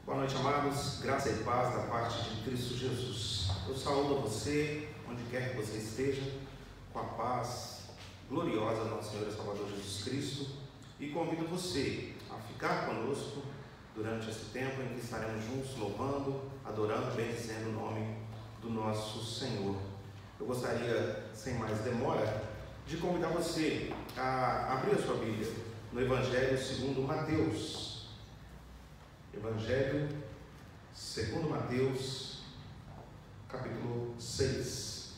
Boa noite, amados. Graça e paz da parte de Cristo Jesus. Eu saúdo a você, onde quer que você esteja, com a paz gloriosa do nosso Senhor e Salvador Jesus Cristo, e convido você a ficar conosco durante esse tempo em que estaremos juntos louvando, adorando, bendizendo o nome do nosso Senhor. Eu gostaria, sem mais demora, de convidar você a abrir a sua Bíblia no Evangelho segundo Mateus. Evangelho segundo Mateus, capítulo 6.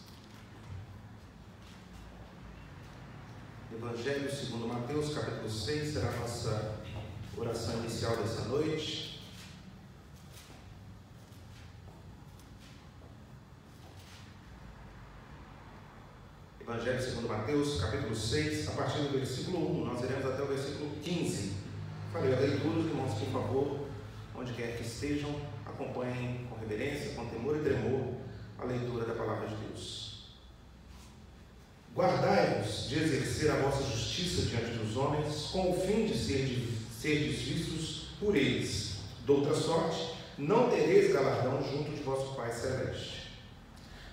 Evangelho segundo Mateus, capítulo 6, será a nossa oração inicial dessa noite. Evangelho segundo Mateus, capítulo 6, a partir do versículo 1, nós iremos até o versículo 15. Farei a leitura, irmãos, por favor, onde quer que estejam, acompanhem com reverência, com temor e tremor, a leitura da palavra de Deus. Guardai-vos de exercer a vossa justiça diante dos homens, com o fim de serdes vistos por eles. Doutra sorte, não tereis galardão junto de vosso Pai Celeste.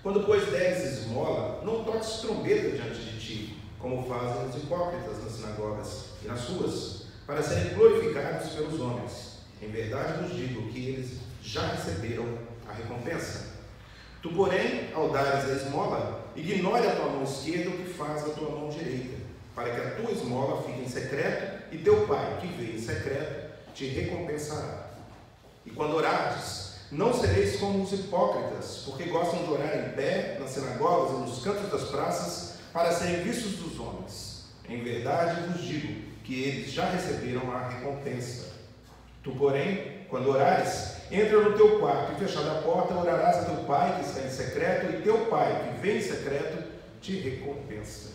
Quando, pois, deres esmola, não toques trombeta diante de ti, como fazem os hipócritas nas sinagogas e nas ruas, para serem glorificados pelos homens. Em verdade vos digo que eles já receberam a recompensa. Tu, porém, ao dares a esmola, ignore a tua mão esquerda o que faz a tua mão direita, para que a tua esmola fique em secreto, e teu Pai, que vê em secreto, te recompensará. E quando orardes, não sereis como os hipócritas, porque gostam de orar em pé, nas sinagogas e nos cantos das praças, para serem vistos dos homens. Em verdade vos digo que eles já receberam a recompensa. Tu, porém, quando orares, entra no teu quarto e, fechada a porta, orarás a teu Pai que está em secreto, e teu Pai que vem em secreto te recompensa,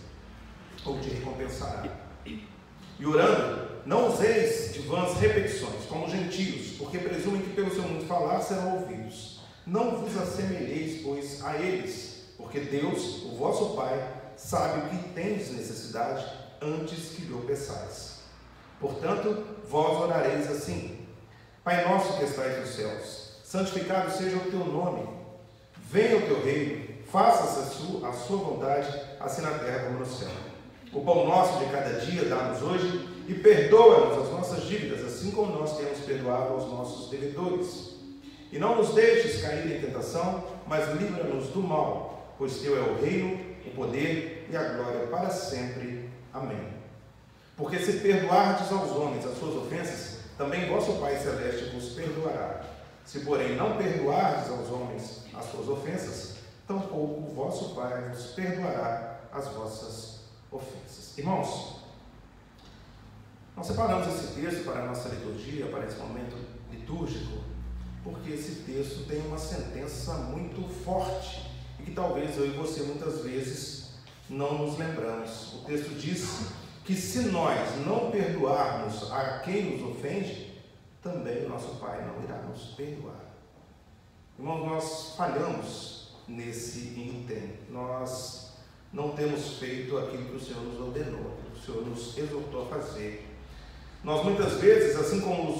ou te recompensará. E orando, não useis de vãs repetições, como gentios, porque presumem que pelo seu muito falar serão ouvidos. Não vos assemelheis, pois, a eles, porque Deus, o vosso Pai, sabe o que tendes necessidade antes que lhe o peçais. Portanto, vós orareis assim: Pai nosso que estais nos céus, santificado seja o teu nome. Venha o teu reino, faça-se a sua vontade, assim na terra como no céu. O pão nosso de cada dia dá-nos hoje, e perdoa-nos as nossas dívidas, assim como nós temos perdoado aos nossos devedores. E não nos deixes cair em tentação, mas livra-nos do mal, pois teu é o reino, o poder e a glória para sempre. Amém. Porque se perdoardes aos homens as suas ofensas, também vosso Pai Celeste vos perdoará. Se, porém, não perdoardes aos homens as suas ofensas, tampouco o vosso Pai vos perdoará as vossas ofensas. Irmãos, nós separamos esse texto para a nossa liturgia, para esse momento litúrgico, porque esse texto tem uma sentença muito forte e que talvez eu e você muitas vezes não nos lembramos. O texto diz que se nós não perdoarmos a quem nos ofende, também o nosso Pai não irá nos perdoar. Irmãos, nós falhamos nesse item. Nós não temos feito aquilo que o Senhor nos ordenou, que o Senhor nos exortou a fazer. Nós muitas vezes, assim como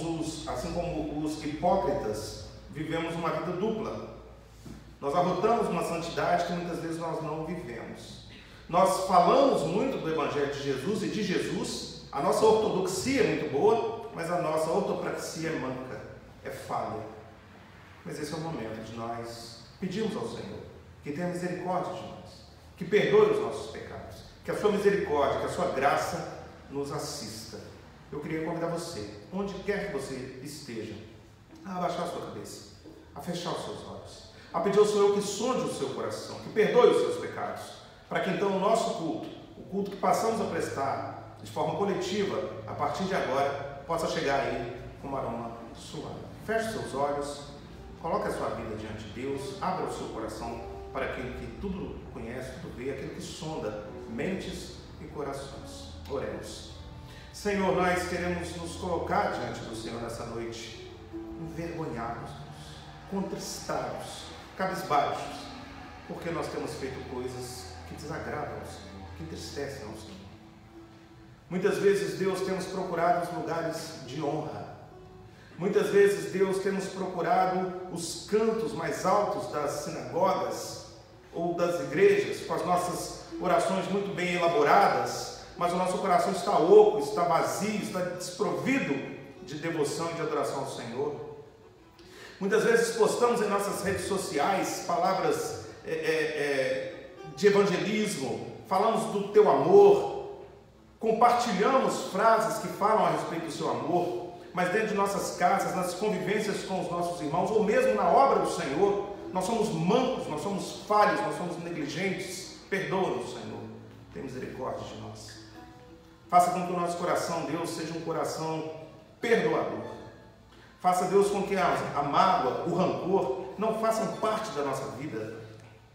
os hipócritas, vivemos uma vida dupla. Nós arrotamos uma santidade que muitas vezes nós não vivemos. Nós falamos muito do Evangelho de Jesus e de Jesus, a nossa ortodoxia é muito boa, mas a nossa ortopraxia é manca, é falha. Mas esse é o momento de nós pedirmos ao Senhor que tenha misericórdia de nós, que perdoe os nossos pecados, que a sua misericórdia, que a sua graça nos assista. Eu queria convidar você, onde quer que você esteja, a abaixar a sua cabeça, a fechar os seus olhos, a pedir ao Senhor que sonde o seu coração, que perdoe os seus pecados, para que então o nosso culto, o culto que passamos a prestar de forma coletiva, a partir de agora, possa chegar aí com um aroma suave. Feche os seus olhos, coloque a sua vida diante de Deus, abra o seu coração para aquele que tudo conhece, tudo vê, aquele que sonda mentes e corações. Oremos. Senhor, nós queremos nos colocar diante do Senhor nessa noite, envergonhados, contristados, cabisbaixos, porque nós temos feito coisas que desagradam ao Senhor, que entristecem ao Senhor. Muitas vezes, Deus, temos procurado os lugares de honra, Muitas vezes, Deus, temos procurado os cantos mais altos das sinagogas ou das igrejas, com as nossas orações muito bem elaboradas, mas o nosso coração está oco, está vazio, está desprovido de devoção e de adoração ao Senhor. Muitas vezes postamos em nossas redes sociais palavras de evangelismo, falamos do teu amor, compartilhamos frases que falam a respeito do seu amor, mas dentro de nossas casas, nas convivências com os nossos irmãos, ou mesmo na obra do Senhor, nós somos mancos, nós somos falhos, nós somos negligentes. Perdoa-nos, Senhor, tem misericórdia de nós. Faça com que o nosso coração, Deus, seja um coração perdoador. Faça, Deus, com que a mágoa, o rancor não façam parte da nossa vida.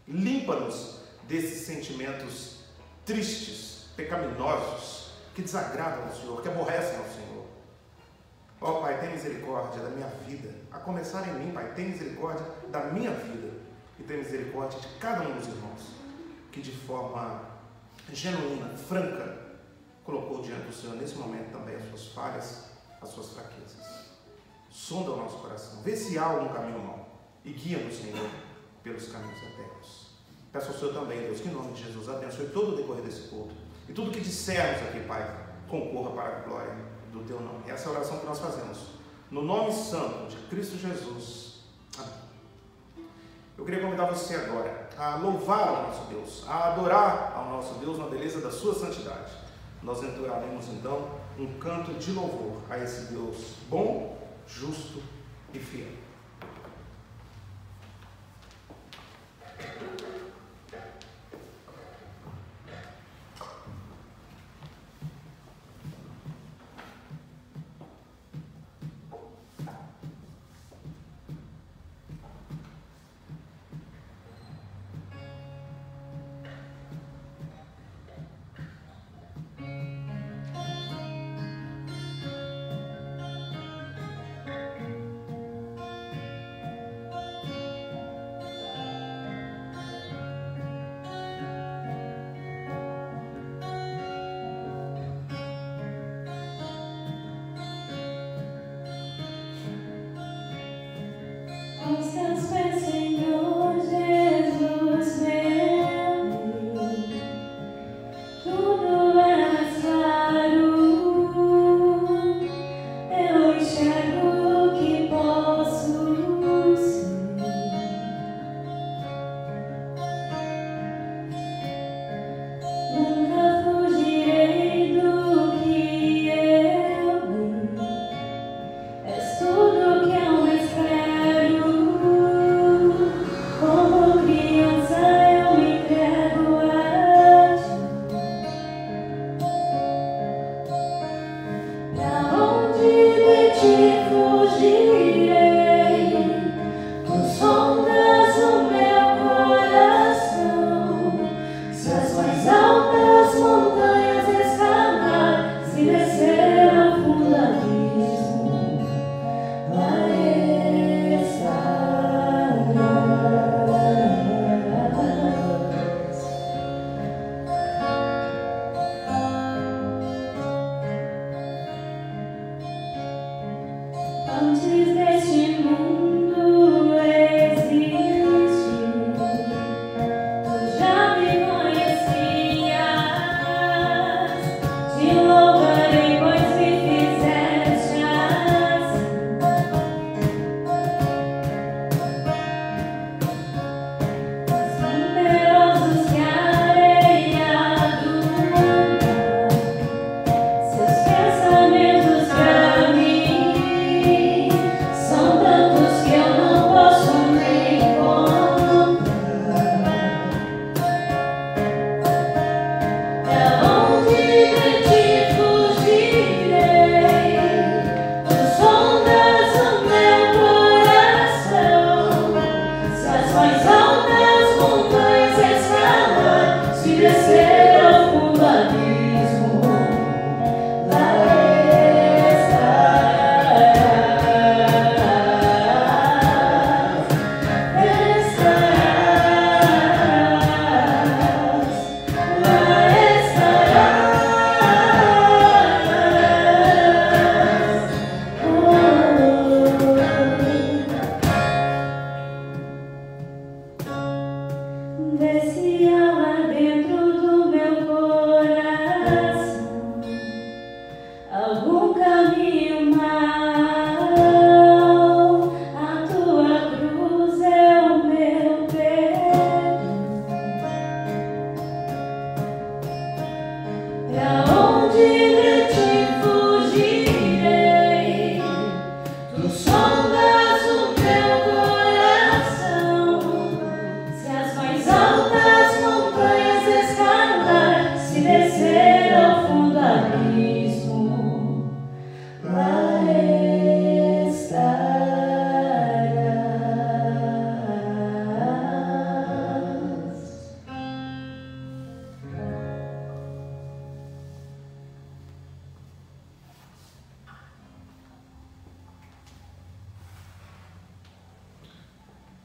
Limpa-nos desses sentimentos tristes, pecaminosos, que desagradam ao Senhor, que aborrecem ao Senhor. Ó Pai, tem misericórdia da minha vida, a começar em mim, Pai, tem misericórdia da minha vida e tem misericórdia de cada um dos irmãos que de forma genuína, franca, colocou diante do Senhor nesse momento também as suas falhas, as suas fraquezas. Sonda o nosso coração, vê se há algum caminho mau e guia-nos, Senhor, pelos caminhos eternos. Peço ao Senhor também, Deus, que em nome de Jesus abençoe todo o decorrer desse culto e tudo que dissermos aqui, Pai, concorra para a glória do teu nome. Essa é a oração que nós fazemos no nome santo de Cristo Jesus. Amém. Eu queria convidar você agora a louvar ao nosso Deus, a adorar ao nosso Deus na beleza da sua santidade. Nós entoaremos então um canto de louvor a esse Deus bom, justo e fiel. Aos teus pés, Senhor Jesus, meu, tudo é mais claro. Eu enxergo o que posso ser. Nunca fugirei do que eu vi. És tudo que é mais claro.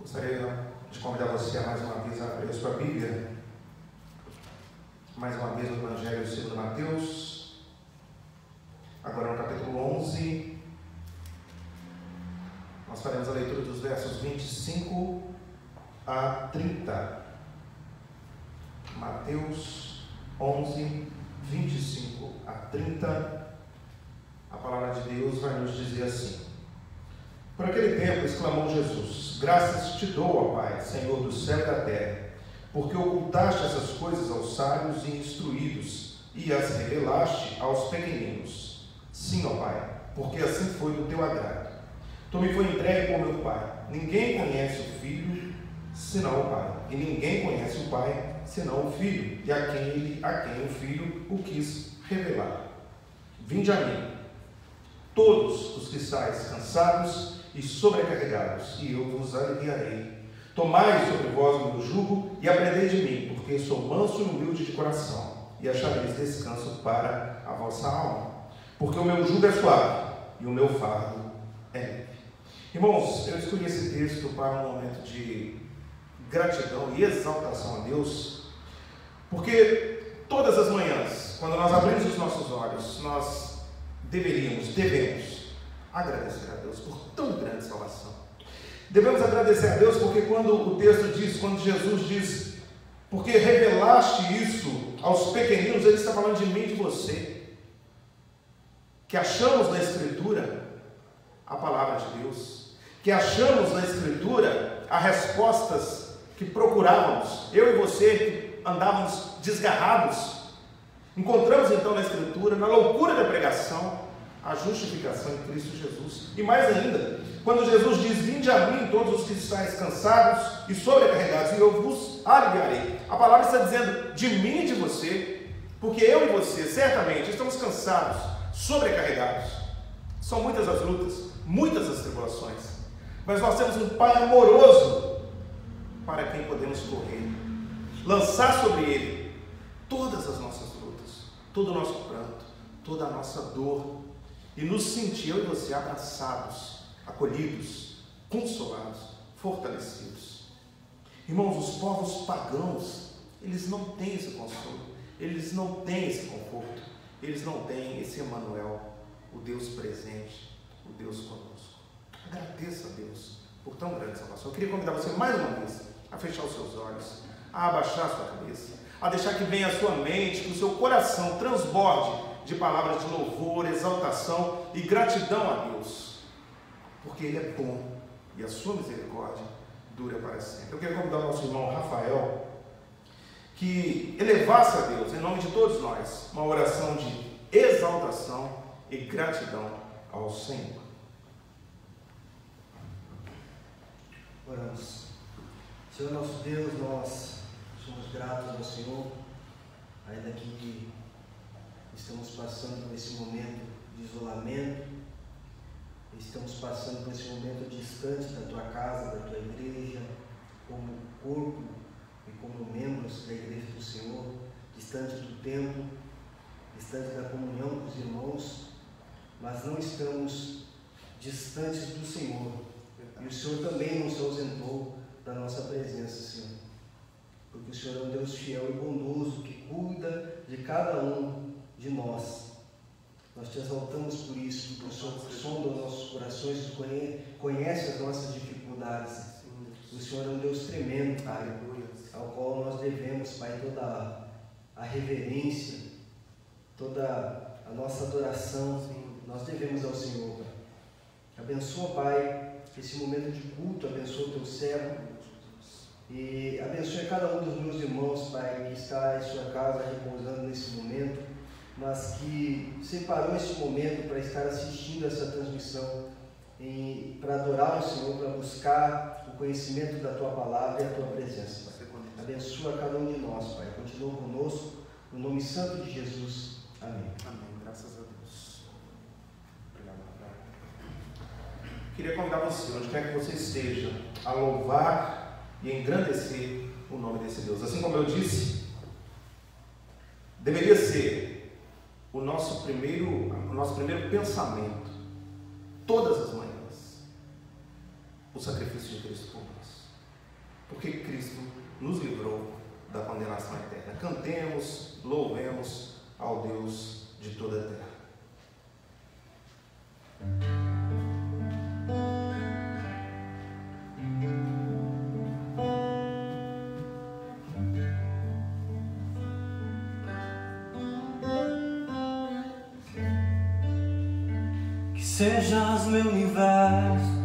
Gostaria de convidar você a mais uma vez a abrir a sua Bíblia, mais uma vez no Evangelho segundo Mateus, agora no capítulo 11, nós faremos a leitura dos versos 25 a 30. Mateus 11, 25 a 30, a palavra de Deus vai nos dizer assim: Por aquele tempo exclamou Jesus: Graças te dou, ó Pai, Senhor do céu e da terra, porque ocultaste essas coisas aos sábios e instruídos e as revelaste aos pequeninos. Sim, ó Pai, porque assim foi do teu agrado. Tu me foi entregue por meu Pai. Ninguém conhece o Filho senão o Pai, e ninguém conhece o Pai senão o Filho, e a quem o Filho o quis revelar. Vinde a mim, todos os que estáis cansados e sobrecarregados, e eu vos aliviarei. Tomai sobre vós o meu jugo e aprendei de mim, porque sou manso e humilde de coração, e achareis descanso para a vossa alma. Porque o meu jugo é suave e o meu fardo é leve. Irmãos, eu escolhi esse texto para um momento de gratidão e exaltação a Deus, porque todas as manhãs, quando nós abrimos os nossos olhos, nós devemos agradecer a Deus por tão grande salvação. Devemos agradecer a Deus porque quando Jesus diz, porque revelaste isso aos pequeninos, Ele está falando de mim e de você, que achamos na Escritura a palavra de Deus, que achamos na Escritura as respostas que procurávamos, eu e você que andávamos desgarrados. Encontramos então na Escritura, na loucura da pregação, a justificação em Cristo Jesus. E mais ainda, quando Jesus diz: Vinde a mim todos os que estáis cansados e sobrecarregados, e eu vos aliviarei. A palavra está dizendo de mim e de você, porque eu e você certamente estamos cansados, sobrecarregados. São muitas as lutas, muitas as tribulações, mas nós temos um Pai amoroso para quem podemos correr, lançar sobre Ele todas as nossas lutas, todo o nosso pranto, toda a nossa dor, e nos sentir, eu e você, abraçados, acolhidos, consolados, fortalecidos. Irmãos, os povos pagãos, eles não têm esse consolo, eles não têm esse conforto, eles não têm esse Emmanuel, o Deus presente, o Deus conosco. Agradeça a Deus por tão grande salvação. Eu queria convidar você mais uma vez a fechar os seus olhos, a abaixar a sua cabeça, a deixar que venha a sua mente, que o seu coração transborde de palavras de louvor, exaltação e gratidão a Deus, porque Ele é bom e a sua misericórdia dura para sempre. Eu queria convidar o nosso irmão Rafael que elevasse a Deus, em nome de todos nós, uma oração de exaltação e gratidão ao Senhor. Oramos. Senhor nosso Deus, nós somos gratos ao Senhor, ainda que estamos passando por esse momento de isolamento, estamos passando por esse momento distante da tua casa, da tua igreja, como corpo e como membros da igreja do Senhor, distante do templo, distante da comunhão com os irmãos, mas não estamos distantes do Senhor, e o Senhor também não se ausentou da nossa presença, Senhor, porque o Senhor é um Deus fiel e bondoso, que cuida de cada um de nós. Nós te exaltamos por isso, porque o Senhor sonda os nossos corações, conhece as nossas dificuldades. O Senhor é um Deus tremendo, Pai, ao qual nós devemos, Pai, toda a reverência, toda a nossa adoração, nós devemos ao Senhor, Pai. Abençoa, Pai, esse momento de culto, abençoa o teu servo, e abençoe cada um dos meus irmãos, Pai, que está em sua casa repousando nesse momento, mas que separou esse momento para estar assistindo essa transmissão, para adorar o Senhor, para buscar o conhecimento da Tua Palavra e a Tua presença. Abençoa cada um de nós, Pai. Continua conosco, no nome santo de Jesus. Amém. Amém. Graças a Deus. Obrigado, Rafael. Queria convidar você, onde quer que você esteja, a louvar e engrandecer o nome desse Deus. Assim como eu disse, deveria ser o nosso primeiro pensamento, todas as manhãs, o sacrifício de Cristo por nós. porque Cristo nos livrou da condenação eterna. Cantemos, louvemos ao Deus de toda a terra. Que sejas meu universo,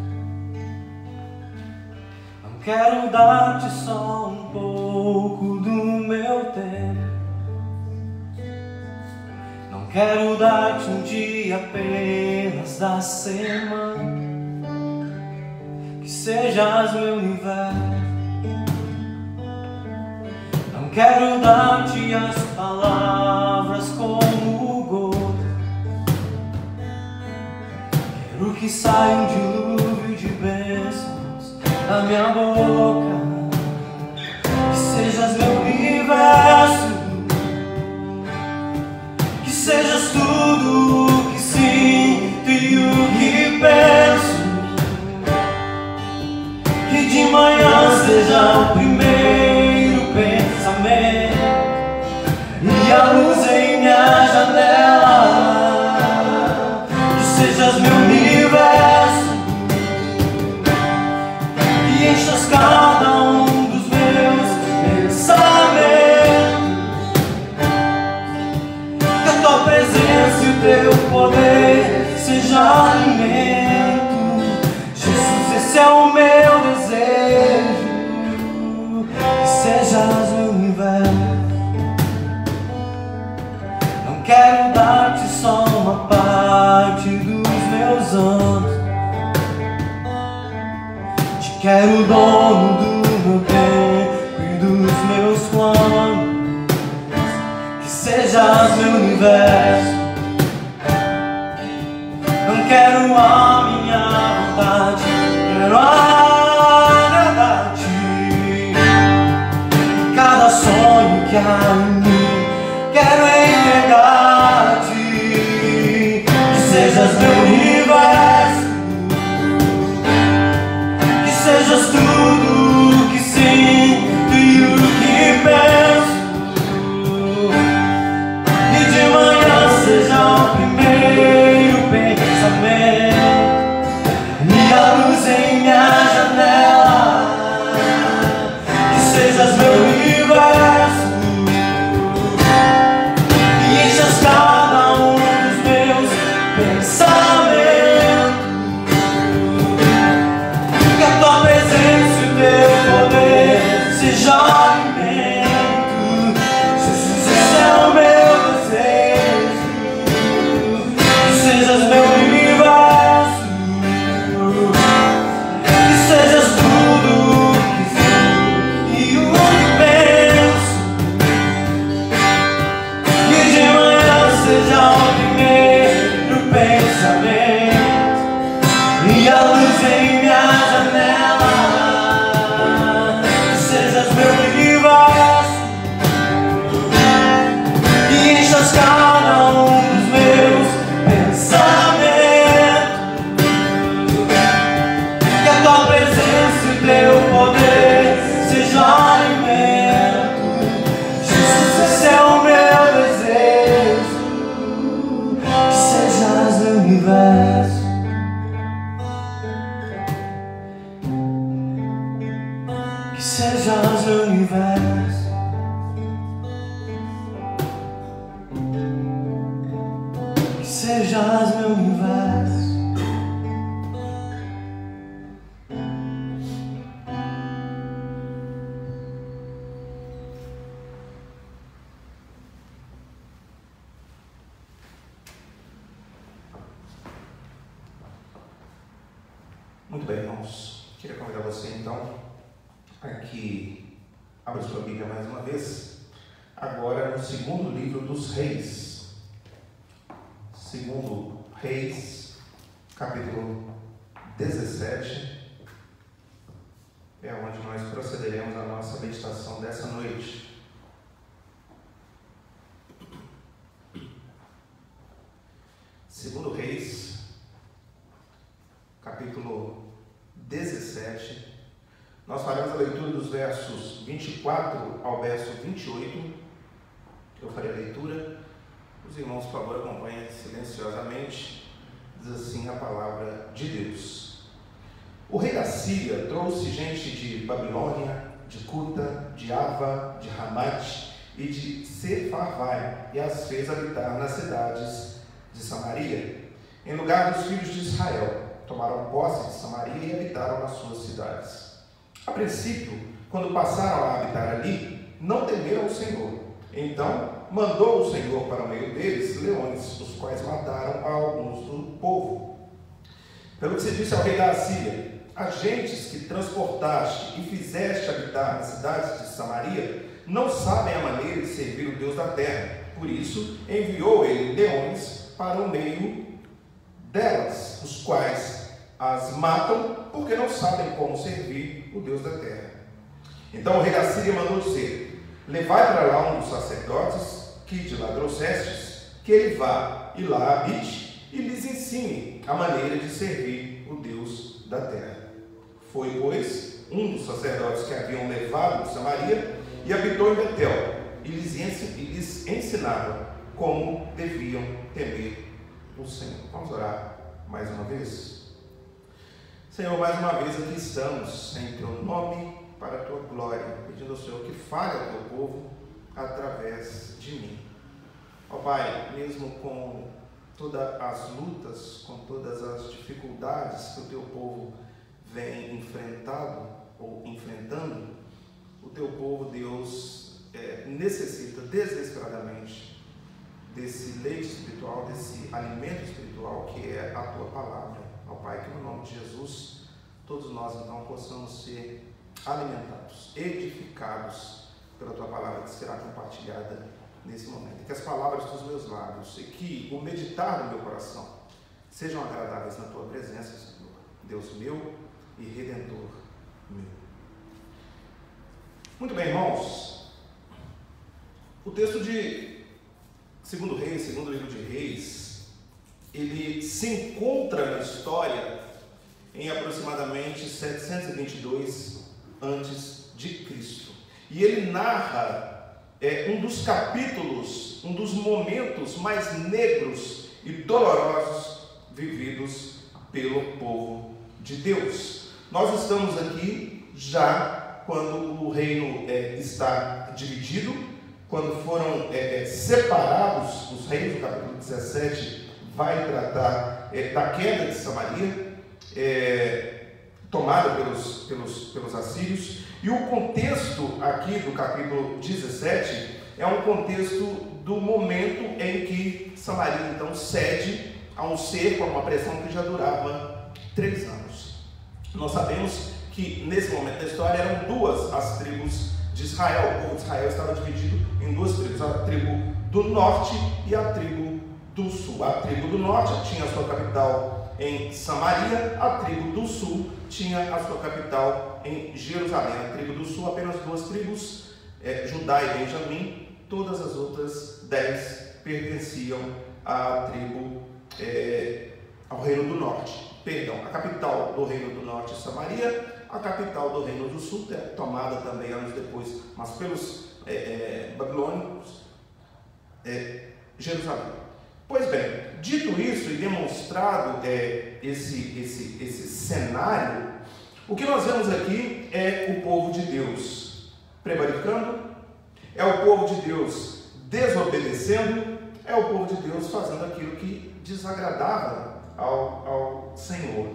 não quero dar-te só um pouco do meu tempo, não quero dar-te um dia apenas da semana. Que sejas meu universo, não quero dar-te as palavras como gotas, quero que saia um dilúvio de bênçãos da minha boca. Que sejas meu universo, que sejas tudo o que sinto e o que penso. Que de manhã seja o primeiro pensamento e a luz em minha janela. Que sejas meu universo, que enchas cada um dos meus pensamentos. Que a tua presença e o teu poder seja alimento. Jesus, esse é o meu desejo. Que sejas meu universo, não quero dar-te só uma parte dos meus anos, te quero dono do meu tempo e dos meus planos. Que sejas meu universo, não quero a minha vontade, quero agradar-te. Cada sonho que há em mim, quero entregar-te. Que sejas meu universo, que sejas tudo o que sinto e o que penso. E de manhã seja o primeiro pensamento e a luz em minha janela. Que sejas meu universo, e enchas cada um dos meus pensamentos. Que a tua presença e o teu poder seja alimento. Jesus, esse é o meu desejo. Que sejas meu universo, que sejas tudo o que sou e o que penso. Que de manhã seja o primeiro pensamento e a luz em minha janela. Que sejas meu universo, que enchas cada um dos meus pensamentos. Que a tua presença e o teu poder seja alimento. Jesus, esse é o meu desejo. Que sejas meu universo, que sejas meu universo, que sejas meu universo. Muito bem, irmãos. Queria convidar você, então, a que abra sua Bíblia mais uma vez, agora no segundo livro dos Reis. Segundo Reis, capítulo 17, é onde nós procederemos a nossa meditação dessa noite. Segundo Reis, capítulo 17, Nós faremos a leitura dos versos 24 ao verso 28. Eu farei a leitura. Os irmãos, por favor, acompanhem silenciosamente. Diz assim a palavra de Deus. O rei da Síria trouxe gente de Babilônia, de Cuta, de Ava, de Ramate e de Sefarvai, e as fez habitar nas cidades de Samaria, em lugar dos filhos de Israel. Tomaram posse de Samaria e habitaram nas suas cidades. A princípio, quando passaram a habitar ali, não temeram o Senhor. Então, mandou o Senhor para o meio deles leões, os quais mataram a alguns do povo. Pelo que se disse ao rei da Assíria: as gentes que transportaste e fizeste habitar nas cidades de Samaria não sabem a maneira de servir o Deus da terra. Por isso, enviou ele leões para o meio delas, os quais as matam, porque não sabem como servir o Deus da terra. Então o rei da Síria mandou dizer: levai para lá um dos sacerdotes que de lá trouxestes, que ele vá e lá habite e lhes ensine a maneira de servir o Deus da terra. Foi, pois, um dos sacerdotes que haviam levado de Samaria e habitou em Betel, e lhes ensinava como deviam temer o Senhor. Vamos orar mais uma vez? Senhor, mais uma vez aqui estamos em Teu nome, para a Tua glória, pedindo ao Senhor que fale ao Teu povo através de mim. Ó Pai, mesmo com todas as lutas, com todas as dificuldades que o Teu povo vem enfrentando, o Teu povo, Deus, necessita desesperadamente desse leite espiritual, desse alimento espiritual que é a Tua palavra. Ó Pai, que no nome de Jesus, todos nós então possamos ser alimentados, edificados pela Tua palavra que será compartilhada nesse momento. Que as palavras dos meus lábios e que o meditar do meu coração sejam agradáveis na Tua presença, Senhor, Deus meu e Redentor meu. Muito bem, irmãos. O texto de 2 Reis, segundo livro de Reis, ele se encontra na história em aproximadamente 722 antes de Cristo. E ele narra um dos capítulos, um dos momentos mais negros e dolorosos vividos pelo povo de Deus. Nós estamos aqui já quando o reino está dividido, quando foram separados os reinos. O capítulo 17 vai tratar da queda de Samaria, tomada pelos assírios. E o contexto aqui do capítulo 17 é um contexto do momento em que Samaria então cede a um cerco, a uma pressão que já durava 3 anos. Nós sabemos que nesse momento da história eram 2 as tribos de Israel. O povo de Israel estava dividido em 2 tribos, a tribo do norte e a tribo do sul. A tribo do norte tinha a sua capital em Samaria, a tribo do sul tinha a sua capital em Jerusalém. A tribo do sul, apenas 2 tribos, Judá e Benjamim. Todas as outras 10 pertenciam à tribo, ao reino do norte. Perdão, a capital do reino do norte é Samaria, a capital do reino do sul, tomada também anos depois, mas pelos babilônicos, Jerusalém. Pois bem, dito isso e demonstrado esse cenário, o que nós vemos aqui é o povo de Deus prevaricando, é o povo de Deus desobedecendo, é o povo de Deus fazendo aquilo que desagradava ao Senhor.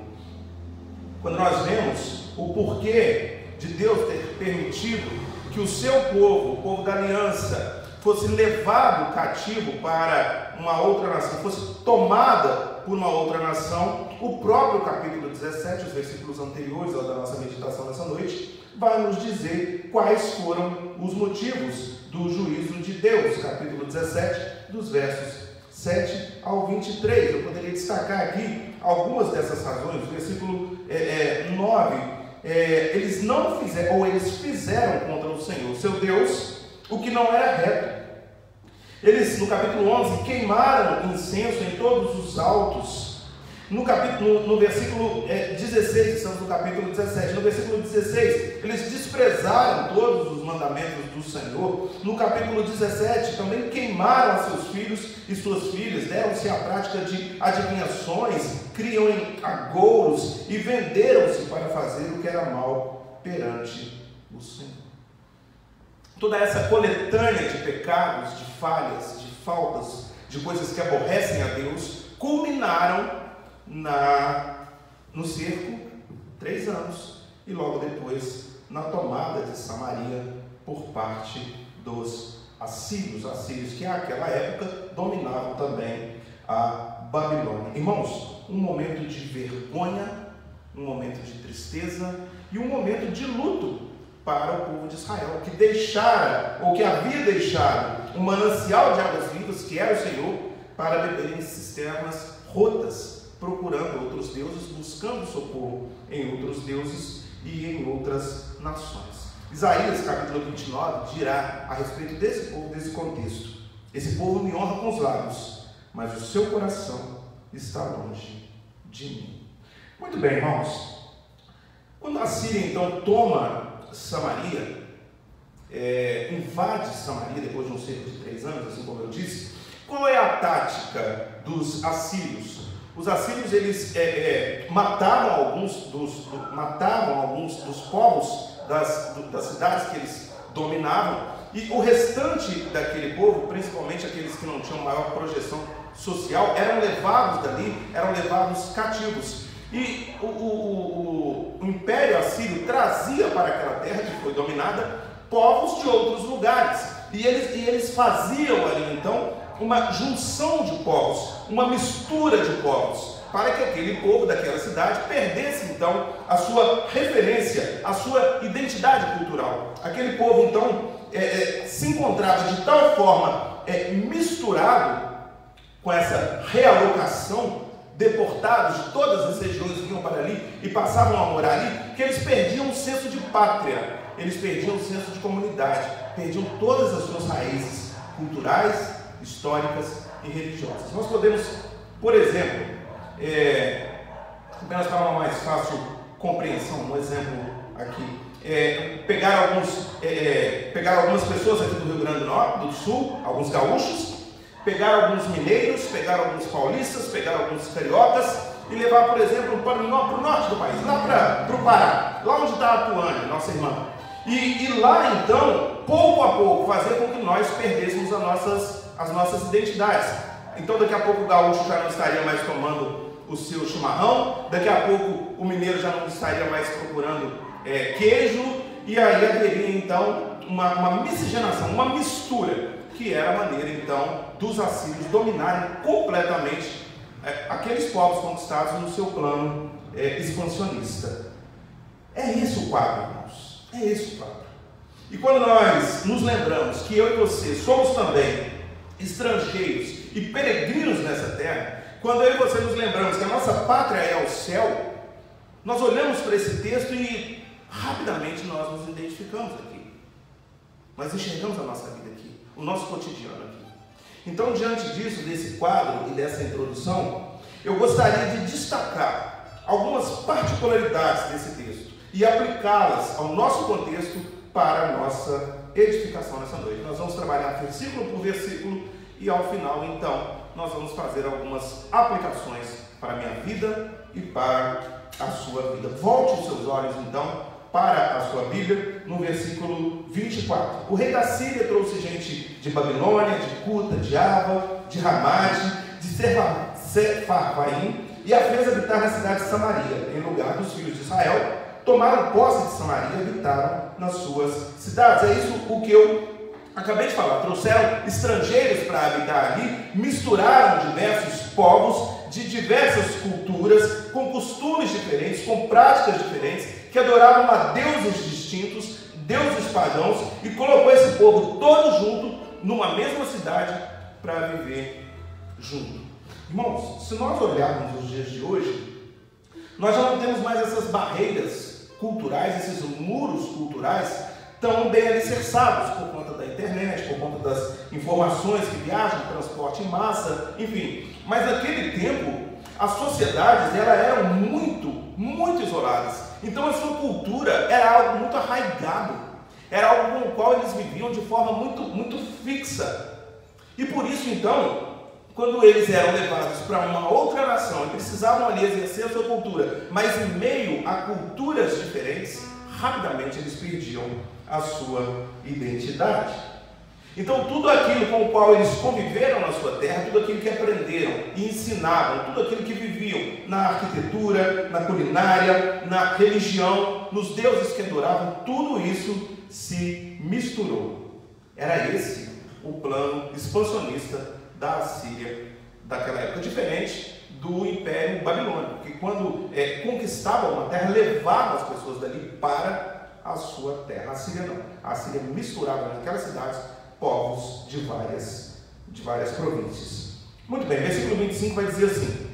Quando nós vemos o porquê de Deus ter permitido que o seu povo, o povo da aliança, fosse levado cativo para uma outra nação, fosse tomada por uma outra nação, o próprio capítulo 17, os versículos anteriores ao da nossa meditação dessa noite, vai nos dizer quais foram os motivos do juízo de Deus. Capítulo 17, dos versos 7 ao 23. Eu poderia destacar aqui algumas dessas razões. Versículo 9, eles não fizeram, ou eles fizeram contra o Senhor, seu Deus, o que não era reto. Eles, no capítulo 11, queimaram incenso em todos os altos, no versículo 16, estamos no capítulo 17, no versículo 16, eles desprezaram todos os mandamentos do Senhor. No capítulo 17, também queimaram a seus filhos e suas filhas, deram-se à prática de adivinhações, criam em agouros e venderam-se para fazer o que era mal perante o Senhor. Toda essa coletânea de pecados, de falhas, de faltas, de coisas que aborrecem a Deus, culminaram no cerco, 3 anos, e logo depois na tomada de Samaria por parte dos assírios. Assírios que naquela época dominavam também a Babilônia. Irmãos, um momento de vergonha, um momento de tristeza e um momento de luto para o povo de Israel, que deixara, ou que havia deixado, um manancial de águas vivas, que era o Senhor, para beber em cisternas rotas, procurando outros deuses, buscando socorro em outros deuses e em outras nações. Isaías, capítulo 29, dirá a respeito desse povo, desse contexto: esse povo me honra com os lábios, mas o seu coração está longe de mim. Muito bem, irmãos. Quando a Síria então toma Samaria, invade Samaria depois de um cerco de 3 anos, assim como eu disse, qual é a tática dos assírios? Os assírios, eles matavam alguns dos povos das cidades que eles dominavam, e o restante daquele povo, principalmente aqueles que não tinham maior projeção social, eram levados dali, eram levados cativos. E o Império Assírio trazia para aquela terra que foi dominada povos de outros lugares, e eles faziam ali então uma junção de povos, uma mistura de povos, para que aquele povo daquela cidade perdesse então a sua referência, a sua identidade cultural. Aquele povo então se encontrava de tal forma misturado com essa realocação, deportados de todas as regiões vinham para ali e passavam a morar ali, que eles perdiam o senso de pátria, eles perdiam o senso de comunidade, perdiam todas as suas raízes culturais, históricas e religiosas. Nós podemos, por exemplo, apenas para uma mais fácil compreensão, um exemplo aqui, pegar algumas pessoas aqui do Rio Grande do Sul, alguns gaúchos, pegar alguns mineiros, pegar alguns paulistas, pegar alguns cariocas e levar, por exemplo, para o norte do país, lá para o Pará, lá onde está a Tuane, nossa irmã. E lá, então, pouco a pouco, fazer com que nós perdêssemos as nossas identidades. Então, daqui a pouco o gaúcho já não estaria mais tomando o seu chimarrão, daqui a pouco o mineiro já não estaria mais procurando queijo, e aí haveria, então, uma miscigenação, uma mistura, que era a maneira, então, dos assírios dominarem completamente aqueles povos conquistados no seu plano expansionista. É esse o quadro, irmãos. É esse o quadro. E quando nós nos lembramos que eu e você somos também estrangeiros e peregrinos nessa terra, quando eu e você nos lembramos que a nossa pátria é o céu, nós olhamos para esse texto e rapidamente nós nos identificamos aqui. Nós enxergamos a nossa vida aqui, o nosso cotidiano aqui. Então, diante disso, desse quadro e dessa introdução, eu gostaria de destacar algumas particularidades desse texto e aplicá-las ao nosso contexto para a nossa edificação nessa noite. Nós vamos trabalhar versículo por versículo e ao final, então, nós vamos fazer algumas aplicações para a minha vida e para a sua vida. Volte os seus olhos, então, para a sua Bíblia, no versículo 24. O rei da Síria trouxe gente de Babilônia, de Cuta, de Ava, de Ramate, de Sefarvaim, e a fez habitar na cidade de Samaria, em lugar dos filhos de Israel. Tomaram posse de Samaria e habitaram nas suas cidades. É isso o que eu acabei de falar. Trouxeram estrangeiros para habitar ali, misturaram diversos povos de diversas culturas, com costumes diferentes, com práticas diferentes, que adoravam a deuses distintos, deuses pagãos, e colocou esse povo todo junto, numa mesma cidade, para viver junto. Irmãos, se nós olharmos os dias de hoje, nós já não temos mais essas barreiras culturais, esses muros culturais tão bem alicerçados por conta da internet, por conta das informações que viajam, transporte em massa, enfim. Mas naquele tempo, as sociedades elas eram muito isoladas. Então a sua cultura era algo muito arraigado, era algo com o qual eles viviam de forma muito fixa. E por isso então, quando eles eram levados para uma outra nação e precisavam ali exercer a sua cultura, mas em meio a culturas diferentes, rapidamente eles perdiam a sua identidade. Então tudo aquilo com o qual eles conviveram na sua terra, tudo aquilo que aprenderam e ensinavam, tudo aquilo que viviam na arquitetura, na culinária, na religião, nos deuses que adoravam, tudo isso se misturou. Era esse o plano expansionista da Assíria daquela época, diferente do Império Babilônico, que quando conquistavam uma terra, levavam as pessoas dali para a sua terra. A Assíria não. A Assíria misturava naquelas cidades povos de várias províncias. Muito bem, versículo 25 vai dizer assim: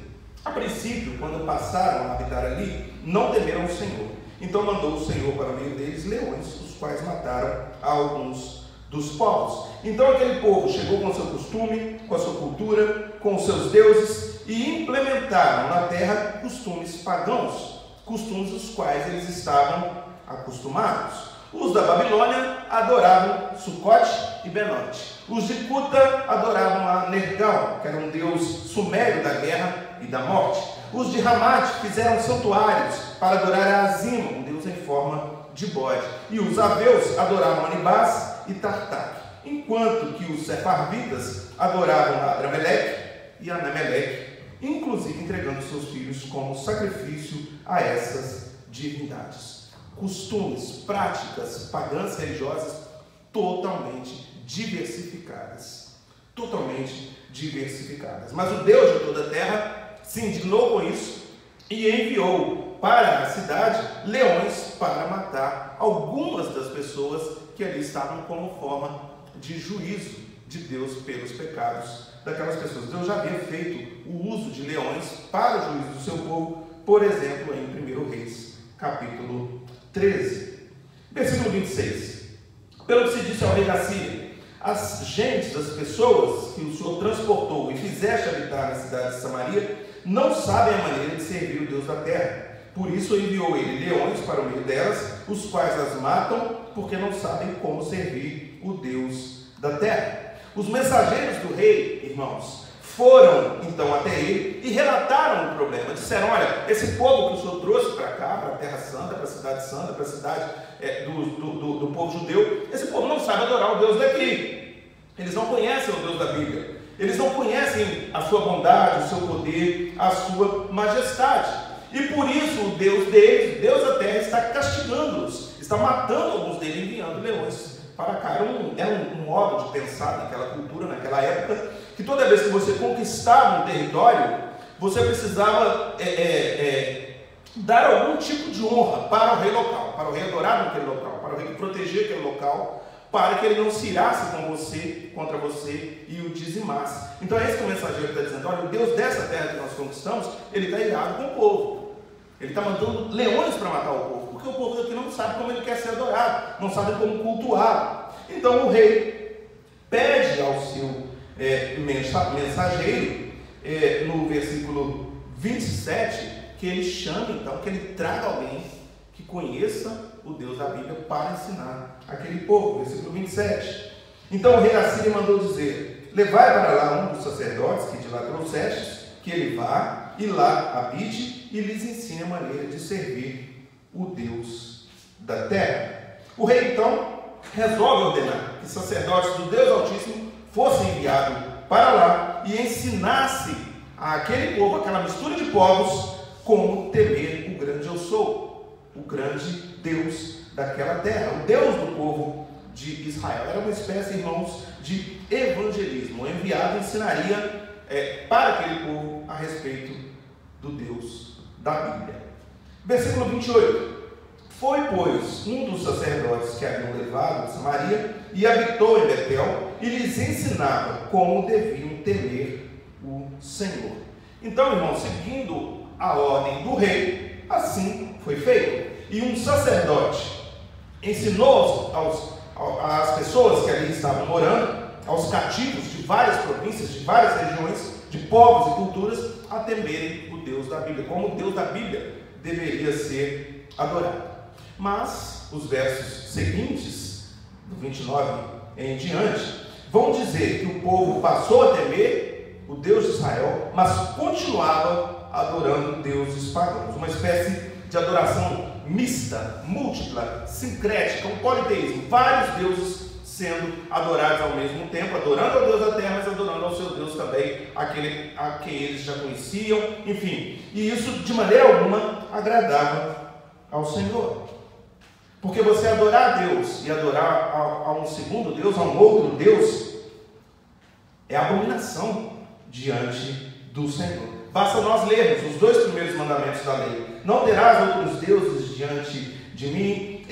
a princípio, quando passaram a habitar ali, não temeram o Senhor. Então mandou o Senhor para o meio deles leões, os quais mataram a alguns dos povos. Então aquele povo chegou com o seu costume, com a sua cultura, com os seus deuses, e implementaram na terra costumes pagãos, costumes dos quais eles estavam acostumados. Os da Babilônia adoravam Sucote e Benote. Os de Cuta adoravam a Nergal, que era um deus sumério da guerra e da morte. Os de Ramate fizeram santuários para adorar a Azima, um deus em forma de bode. E os aveus adoravam Anibás e Tartak, enquanto que os sefarvitas adoravam a Adrameleque e a Anameleque, inclusive entregando seus filhos como sacrifício a essas divindades. Costumes, práticas pagãs religiosas totalmente diversificadas. Totalmente diversificadas. Mas o Deus de toda a terra se indignou com isso e enviou para a cidade leões para matar algumas das pessoas que ali estavam como forma de juízo de Deus pelos pecados daquelas pessoas. Deus já havia feito o uso de leões para o juízo do seu povo, por exemplo, em 1 Reis, capítulo 13. Versículo 26. Pelo que se disse ao rei da Síria: as gentes, as pessoas que o Senhor transportou e fizeste habitar na cidade de Samaria, não sabem a maneira de servir o Deus da terra. Por isso enviou ele leões para o meio delas, os quais as matam, porque não sabem como servir o Deus da terra. Os mensageiros do rei, irmãos, foram então até ele e relataram o problema. Disseram: olha, esse povo que o Senhor trouxe para cá, para a Terra Santa, para a Cidade Santa, para a cidade do povo judeu, esse povo não sabe adorar o Deus daqui. Eles não conhecem o Deus da Bíblia. Eles não conhecem a sua bondade, o seu poder, a sua majestade. E por isso o Deus deles, Deus da terra, está castigando-os, está matando alguns deles, enviando leões para cá. Era um modo de pensar naquela cultura, naquela época, que toda vez que você conquistava um território, você precisava dar algum tipo de honra para o rei local, para o rei adorado naquele local, para o rei proteger aquele local, para que ele não se irasse contra você e o dizimasse. Então é isso que o mensageiro está dizendo: olha, o Deus dessa terra que nós conquistamos, ele está irado com o povo. Ele está mandando leões para matar o povo, porque o povo daqui não sabe como ele quer ser adorado, não sabe como cultuar. Então o rei pede ao seu mensageiro, no versículo 27, que ele chame, então, que ele traga alguém que conheça o Deus da Bíblia para ensinar aquele povo. Versículo 27. Então o rei da Síria mandou dizer: levai para lá um dos sacerdotes que de lá trouxestes, que ele vá e lá habite e lhes ensine a maneira de servir o Deus da terra. O rei então resolve ordenar que sacerdotes do Deus Altíssimo fossem enviados para lá e ensinasse àquele povo, aquela mistura de povos, como temer o grande eu sou, o grande Deus daquela terra, o Deus do povo de Israel. Era uma espécie, irmãos, de evangelismo. O enviado ensinaria para aquele povo a respeito do Deus da Bíblia. Versículo 28. Foi, pois, um dos sacerdotes que haviam levado de Samaria e habitou em Betel e lhes ensinava como deviam temer o Senhor. Então, irmãos, seguindo a ordem do rei, assim foi feito. E um sacerdote ensinou às pessoas que ali estavam morando, aos cativos de várias províncias, de várias regiões, de povos e culturas, a temerem o do Deus da Bíblia, como o Deus da Bíblia deveria ser adorado. Mas os versos seguintes, do 29 em diante, vão dizer que o povo passou a temer o Deus de Israel, mas continuava adorando deuses pagãos, uma espécie de adoração mista, múltipla, sincrética, um politeísmo, vários deuses sendo adorados ao mesmo tempo, adorando ao Deus da terra, mas adorando ao seu Deus também, aquele a quem eles já conheciam, enfim. E isso de maneira alguma agradava ao Senhor. Porque você adorar a Deus e adorar a um segundo Deus, a um outro Deus, é abominação diante do Senhor. Basta nós lermos os 2 primeiros mandamentos da lei. Não terás outros deuses diante de mim,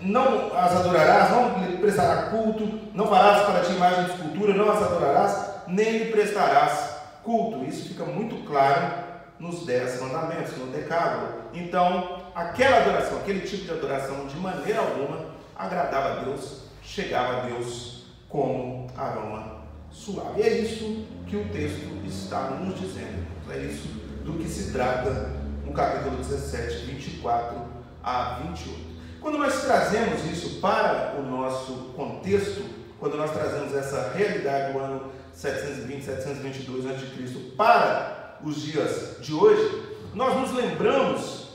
não as adorarás, não lhe prestarás culto, não farás para ti imagem de escultura, não as adorarás, nem lhe prestarás culto. Isso fica muito claro nos 10 mandamentos, no decálogo. Então, aquela adoração, aquele tipo de adoração, de maneira alguma agradava a Deus, chegava a Deus como aroma suave. E é isso que o texto está nos dizendo. É isso do que se trata no capítulo 17, 24 a 28. Quando nós trazemos isso para o nosso contexto, quando nós trazemos essa realidade do ano 720, 722 a.C. para os dias de hoje, nós nos lembramos,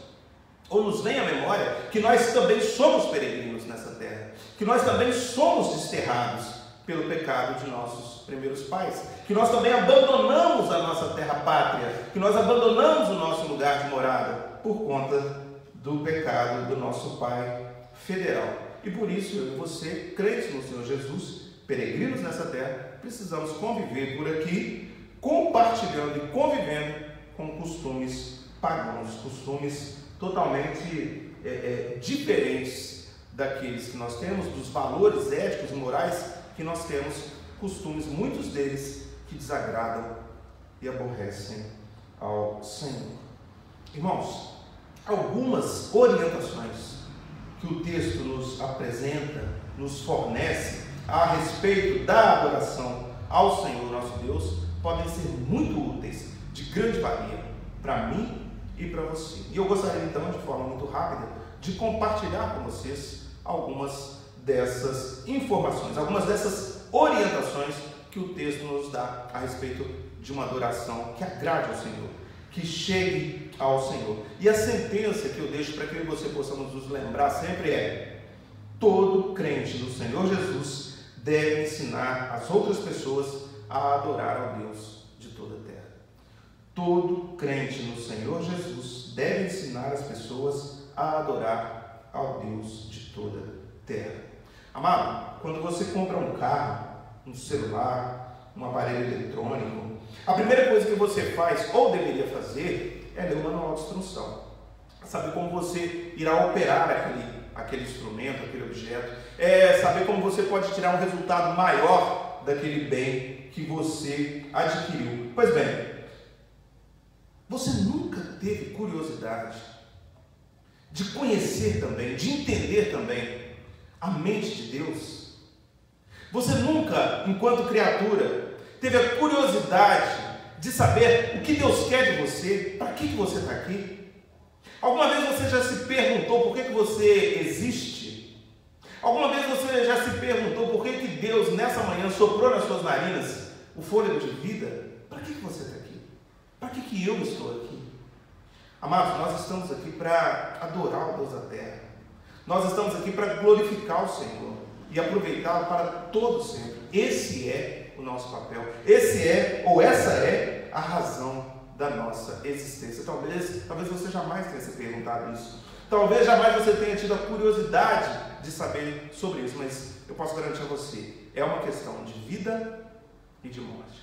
ou nos vem à memória, que nós também somos peregrinos nessa terra, que nós também somos desterrados pelo pecado de nossos primeiros pais, que nós também abandonamos a nossa terra pátria, que nós abandonamos o nosso lugar de morada por conta do pecado do nosso Pai federal. E por isso eu e você, crentes no Senhor Jesus, peregrinos nessa terra, precisamos conviver por aqui, compartilhando e convivendo com costumes pagãos, costumes totalmente diferentes daqueles que nós temos, dos valores éticos e morais que nós temos, costumes, muitos deles, que desagradam e aborrecem ao Senhor. Irmãos, algumas orientações que o texto nos apresenta, nos fornece a respeito da adoração ao Senhor nosso Deus, podem ser muito úteis, de grande valia para mim e para você. E eu gostaria então, de forma muito rápida, de compartilhar com vocês algumas dessas informações, algumas dessas orientações que o texto nos dá a respeito de uma adoração que agrade ao Senhor, que chegue ao Senhor. E a sentença que eu deixo para que eu e você possamos nos lembrar sempre é: todo crente do Senhor Jesus deve ensinar as outras pessoas a adorar ao Deus de toda a terra. Todo crente no Senhor Jesus deve ensinar as pessoas a adorar ao Deus de toda a terra. Amado, quando você compra um carro, um celular, um aparelho eletrônico, a primeira coisa que você faz, ou deveria fazer, é ler o manual de instrução. Saber como você irá operar aquele instrumento, aquele objeto. Saber como você pode tirar um resultado maior daquele bem que você adquiriu. Pois bem, você nunca teve curiosidade de conhecer também, de entender também a mente de Deus? Você nunca, enquanto criatura, teve a curiosidade de saber o que Deus quer de você? Para que você está aqui? Alguma vez você já se perguntou por que você existe? Alguma vez você já se perguntou por que Deus nessa manhã soprou nas suas narinas o fôlego de vida? Para que você está aqui? Para que eu estou aqui? Amados, nós estamos aqui para adorar o Deus da terra. Nós estamos aqui para glorificar o Senhor e aproveitá-lo para todo sempre. Esse é o nosso papel. Essa é a razão da nossa existência. Talvez você jamais tenha se perguntado isso. Talvez jamais você tenha tido a curiosidade de saber sobre isso, mas eu posso garantir a você, é uma questão de vida e de morte.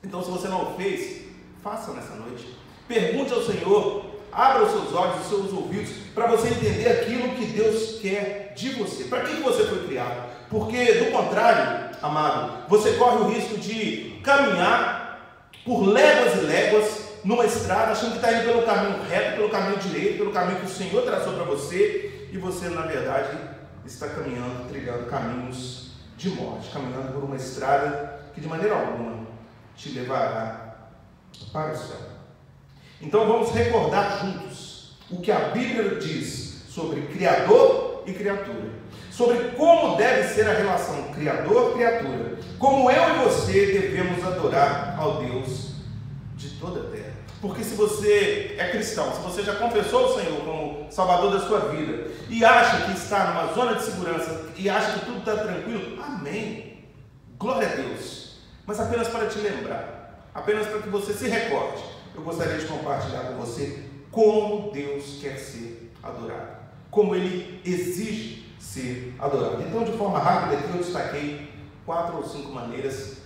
Então, se você não o fez, faça nessa noite. Pergunte ao Senhor, abra os seus olhos, os seus ouvidos, para você entender aquilo que Deus quer de você. Para que você foi criado? Porque, do contrário, amado, você corre o risco de caminhar por léguas e léguas numa estrada, achando que está indo pelo caminho reto, pelo caminho direito, pelo caminho que o Senhor traçou para você, e você, na verdade, está caminhando, trilhando caminhos de morte, caminhando por uma estrada que de maneira alguma te levará para o céu. Então vamos recordar juntos o que a Bíblia diz sobre Criador e criatura, sobre como deve ser a relação Criador-criatura, como eu e você devemos adorar ao Deus de toda a terra. Porque se você é cristão, se você já confessou o Senhor como Salvador da sua vida e acha que está numa zona de segurança e acha que tudo está tranquilo, amém, glória a Deus. Mas apenas para te lembrar, apenas para que você se recorde, eu gostaria de compartilhar com você como Deus quer ser adorado, como Ele exige ser adorado. Então, de forma rápida aqui eu destaquei 4 ou 5 maneiras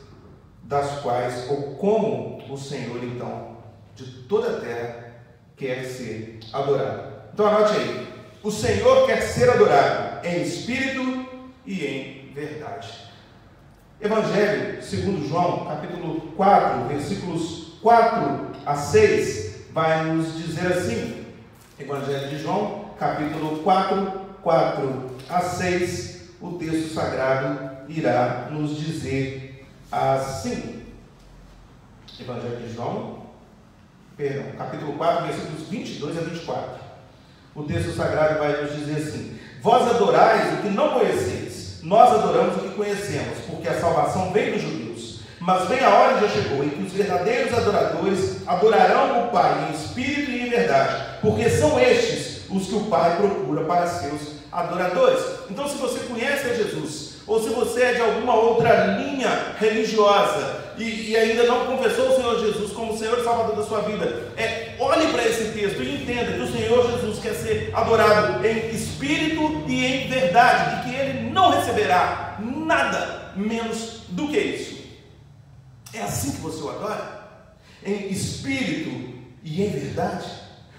das quais, ou como o Senhor, então, de toda a terra quer ser adorado. Então anote aí, o Senhor quer ser adorado em espírito e em verdade. Evangelho segundo João, capítulo 4, versículos 4 a 6, vai nos dizer assim. Evangelho de João, capítulo 4, 4 a 6, o texto sagrado irá nos dizer assim. Evangelho de João, capítulo 4, versículos 22 a 24. O texto sagrado vai nos dizer assim: vós adorais o que não conheceis, nós adoramos o que conhecemos, porque a salvação vem dos judeus. Mas vem a hora e já chegou, em que os verdadeiros adoradores adorarão o Pai em espírito e em verdade, porque são estes os que o Pai procura para seus adoradores. Então, se você conhece a Jesus, ou se você é de alguma outra linha religiosa e ainda não confessou o Senhor Jesus como Senhor e Salvador da sua vida, olhe para esse texto e entenda que o Senhor Jesus quer ser adorado em espírito e em verdade, e que Ele não receberá nada menos do que isso. É assim que você o adora? Em espírito e em verdade?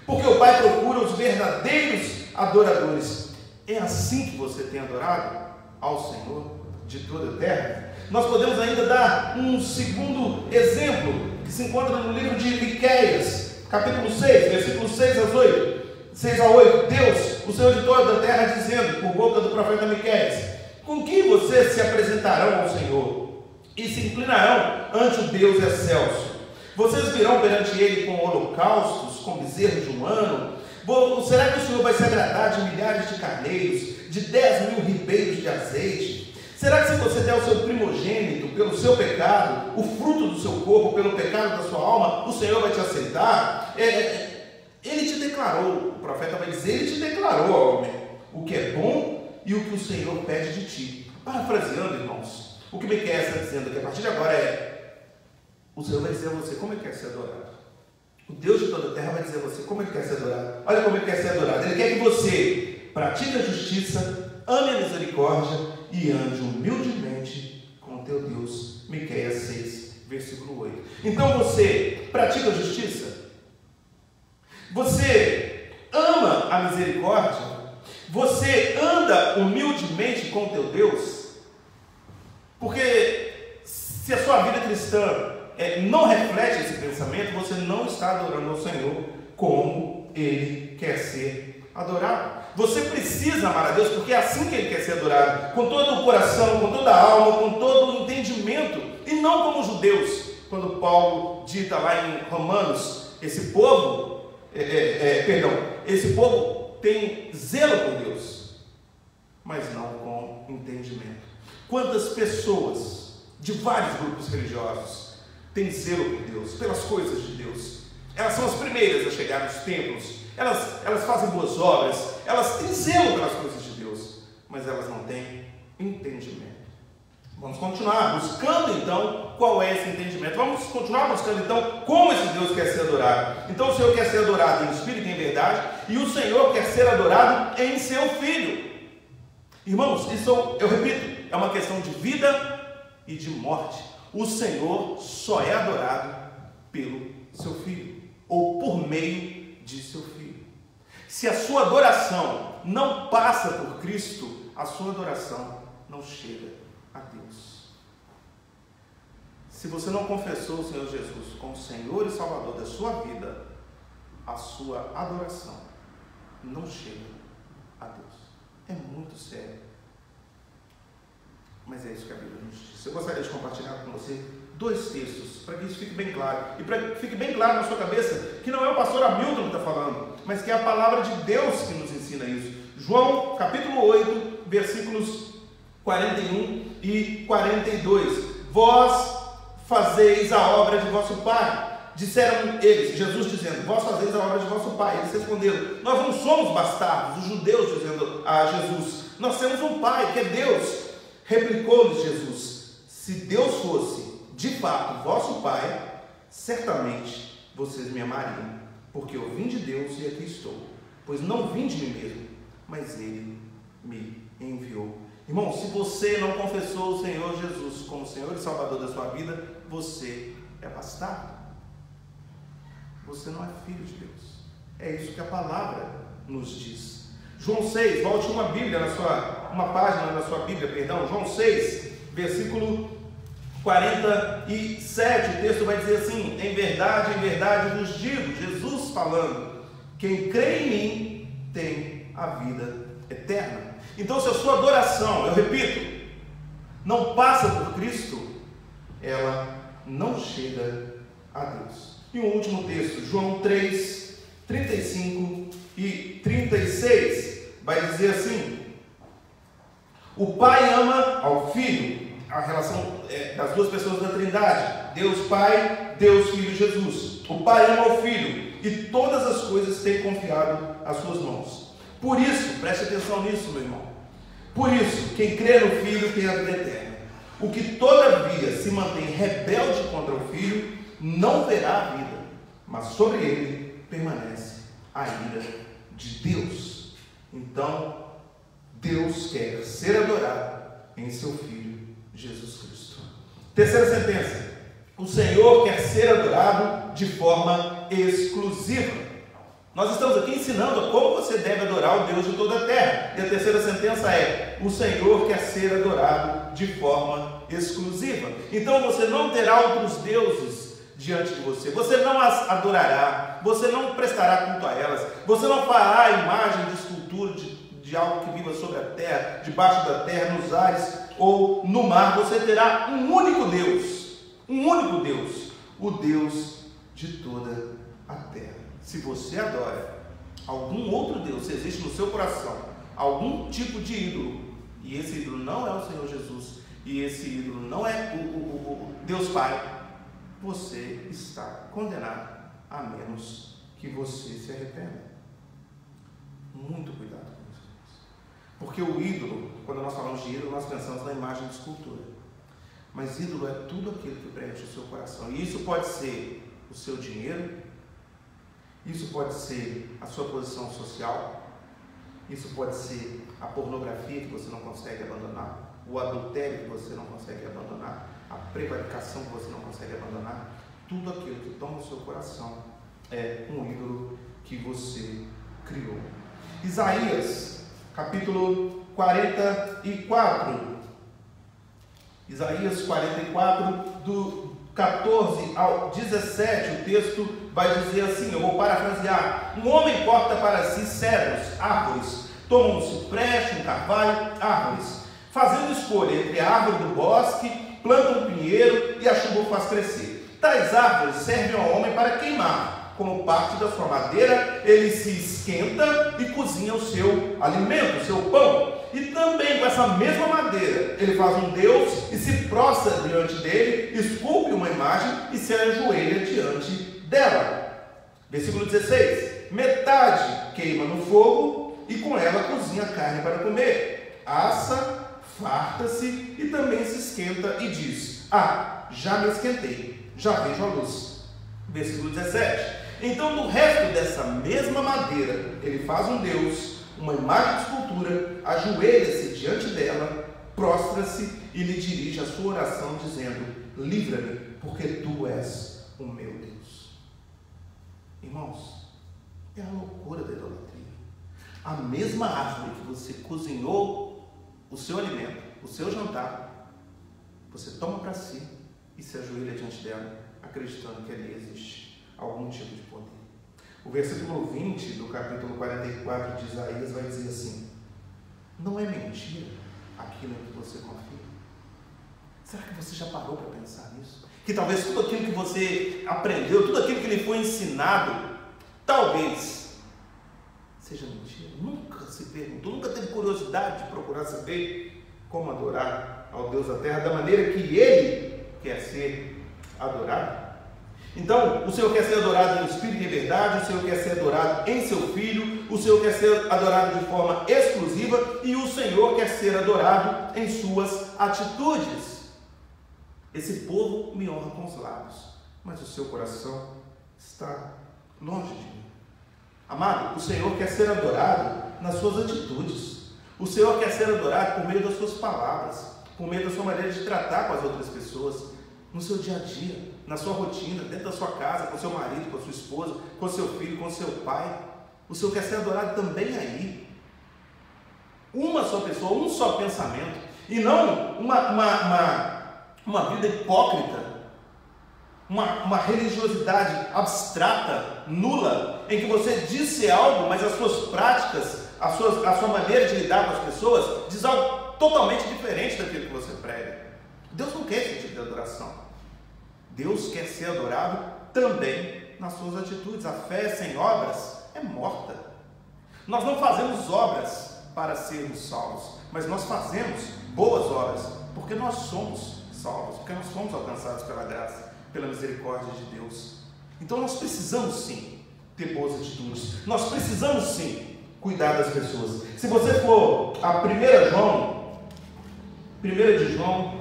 Porque o Pai procura os verdadeiros adoradores. É assim que você tem adorado ao Senhor de toda a terra? Nós podemos ainda dar um segundo exemplo, que se encontra no livro de Miqueias, capítulo 6, versículos 6 a 8. Deus, o Senhor de toda a terra, dizendo por boca do profeta Miqueias: com que vocês se apresentarão ao Senhor e se inclinarão ante o Deus excelso? Vocês virão perante Ele com holocaustos, com bezerros de um ano? Será que o Senhor vai se agradar de milhares de carneiros, de 10.000 ribeiros de azeite? Será que se você der o seu primogênito pelo seu pecado, o fruto do seu corpo pelo pecado da sua alma, o Senhor vai te aceitar? Ele te declarou, o profeta vai dizer, Ele te declarou, homem, o que é bom e o que o Senhor pede de ti. Parafraseando, irmãos, o que Miqueias está dizendo que a partir de agora o Senhor vai dizer a você como Ele quer ser adorado. O Deus de toda a terra vai dizer a você como Ele quer ser adorado. Olha como Ele quer ser adorado. Ele quer que você pratique a justiça, ame a misericórdia e ande humildemente com o teu Deus. Miqueias 6, versículo 8. Então você pratica a justiça? Você ama a misericórdia? Você anda humildemente com o teu Deus? Porque se a sua vida cristã não reflete esse pensamento, você não está adorando ao Senhor como Ele quer ser adorado. Você precisa amar a Deus, porque é assim que Ele quer ser adorado, com todo o coração, com toda a alma, com todo o entendimento, e não como os judeus, quando Paulo dita lá em Romanos, esse povo tem zelo por Deus, mas não com entendimento. Quantas pessoas de vários grupos religiosos têm zelo por Deus, pelas coisas de Deus? Elas são as primeiras a chegar nos templos, elas fazem boas obras, elas têm zelo pelas coisas de Deus, mas elas não têm entendimento. Vamos continuar buscando então qual é esse entendimento. Vamos continuar buscando então como esse Deus quer ser adorado. Então o Senhor quer ser adorado em espírito e em verdade, e o Senhor quer ser adorado em seu Filho. Irmãos, isso eu repito, é uma questão de vida e de morte. O Senhor só é adorado pelo seu Filho, ou por meio de seu Filho. Se a sua adoração não passa por Cristo, a sua adoração não chega a Deus. Se você não confessou o Senhor Jesus como Senhor e Salvador da sua vida, a sua adoração não chega a Deus. É muito sério. Mas é isso que a Bíblia nos diz. Eu gostaria de compartilhar com você dois textos, para que isso fique bem claro. E para que fique bem claro na sua cabeça que não é o pastor Hamilton que está falando, mas que é a palavra de Deus que nos ensina isso. João, capítulo 8, versículos 41 e 42. Vós fazeis a obra de vosso Pai. Disseram eles, Jesus dizendo, vós fazeis a obra de vosso Pai. Eles responderam, nós não somos bastardos. Os judeus dizendo a Jesus, nós temos um Pai, que é Deus. Replicou-lhes Jesus, se Deus fosse de fato vosso Pai, certamente vocês me amariam, porque eu vim de Deus e aqui estou. Pois não vim de mim mesmo, mas Ele me enviou. Irmão, se você não confessou o Senhor Jesus como Senhor e Salvador da sua vida, você é bastardo. Você não é filho de Deus. É isso que a palavra nos diz. João 6, volte uma página na sua Bíblia, perdão. João 6, versículo 47, o texto vai dizer assim: em verdade vos digo, Jesus falando, quem crê em mim tem a vida eterna. Então, se a sua adoração, eu repito, não passa por Cristo, ela não chega a Deus. E um último texto, João 3, 35 e 36, vai dizer assim: o Pai ama ao Filho, a relação das duas pessoas da Trindade, Deus Pai, Deus Filho Jesus. O Pai ama ao Filho e todas as coisas têm confiado às suas mãos. Por isso, preste atenção nisso, meu irmão. Por isso, quem crê no Filho tem a vida eterna. O que todavia se mantém rebelde contra o Filho não verá a vida, mas sobre ele permanece a ira de Deus. Então, Deus quer ser adorado em seu Filho Jesus Cristo. Terceira sentença: o Senhor quer ser adorado de forma exclusiva. Nós estamos aqui ensinando como você deve adorar o Deus de toda a terra. E a terceira sentença é: o Senhor quer ser adorado de forma exclusiva. Então você não terá outros deuses diante de você. Você não as adorará, você não prestará culto a elas, você não fará a imagem de escultura de algo que viva sobre a terra, debaixo da terra, nos ares ou no mar. Você terá um único Deus, o Deus de toda a terra. Se você adora algum outro Deus, se existe no seu coração algum tipo de ídolo, e esse ídolo não é o Senhor Jesus, e esse ídolo não é o Deus Pai, você está condenado, a menos que você se arrependa. Muito cuidado com isso. Porque o ídolo, quando nós falamos de ídolo, nós pensamos na imagem de escultura. Mas ídolo é tudo aquilo que preenche o seu coração. E isso pode ser o seu dinheiro, isso pode ser a sua posição social, isso pode ser a pornografia que você não consegue abandonar, o adultério que você não consegue abandonar, a prevaricação que você não consegue abandonar. Tudo aquilo que toma o seu coração é um ídolo que você criou. Isaías, capítulo 44. Isaías 44, do 14 ao 17, o texto vai dizer assim, eu vou parafrasear: um homem corta para si cedros, árvores, toma um cipreste, um carvalho, árvores, fazendo escolha entre a árvore do bosque, planta um pinheiro e a chuva o faz crescer. Tais árvores servem ao homem para queimar, como parte da sua madeira, ele se esquenta e cozinha o seu alimento, o seu pão. E também com essa mesma madeira, ele faz um Deus e se prostra diante dele, esculpe uma imagem e se ajoelha diante dela. Versículo 16: metade queima no fogo e com ela cozinha carne para comer. Assa, farta-se e também se esquenta e diz: ah, já me esquentei, já vejo a luz. Versículo 17: então do resto dessa mesma madeira, ele faz um Deus, uma imagem de escultura, ajoelha-se diante dela, prostra-se e lhe dirige a sua oração, dizendo: livra-me, porque tu és o meu Deus. Irmãos, é a loucura da idolatria. A mesma árvore que você cozinhou o seu alimento, o seu jantar, você toma para si e se ajoelha diante dela, acreditando que ali existe algum tipo de poder. O versículo 20 do capítulo 44 de Isaías vai dizer assim: não é mentira aquilo em que você confia? Será que você já parou para pensar nisso? Que talvez tudo aquilo que você aprendeu, tudo aquilo que lhe foi ensinado, talvez seja mentira. Nunca se perguntou, nunca teve curiosidade de procurar saber como adorar ao Deus da terra da maneira que Ele quer ser adorado. Então, o Senhor quer ser adorado em espírito e em verdade, o Senhor quer ser adorado em seu Filho, o Senhor quer ser adorado de forma exclusiva e o Senhor quer ser adorado em suas atitudes. Esse povo me honra com os lábios, mas o seu coração está longe de mim. Amado, o Senhor quer ser adorado nas suas atitudes. O Senhor quer ser adorado por meio das suas palavras, por meio da sua maneira de tratar com as outras pessoas, no seu dia a dia, na sua rotina, dentro da sua casa, com seu marido, com a sua esposa, com seu filho, com seu pai. O Senhor quer ser adorado também aí. Uma só pessoa, um só pensamento, e não uma vida hipócrita, uma religiosidade abstrata, nula, em que você disse algo, mas as suas práticas, a sua maneira de lidar com as pessoas, diz algo totalmente diferente daquilo que você prega. Deus não quer esse tipo de adoração. Deus quer ser adorado também nas suas atitudes. A fé sem obras é morta. Nós não fazemos obras para sermos salvos, mas nós fazemos boas obras porque nós somos salvos, porque nós fomos alcançados pela graça, pela misericórdia de Deus. Então nós precisamos sim ter boas atitudes, nós precisamos sim cuidar das pessoas. Se você for a 1 de João,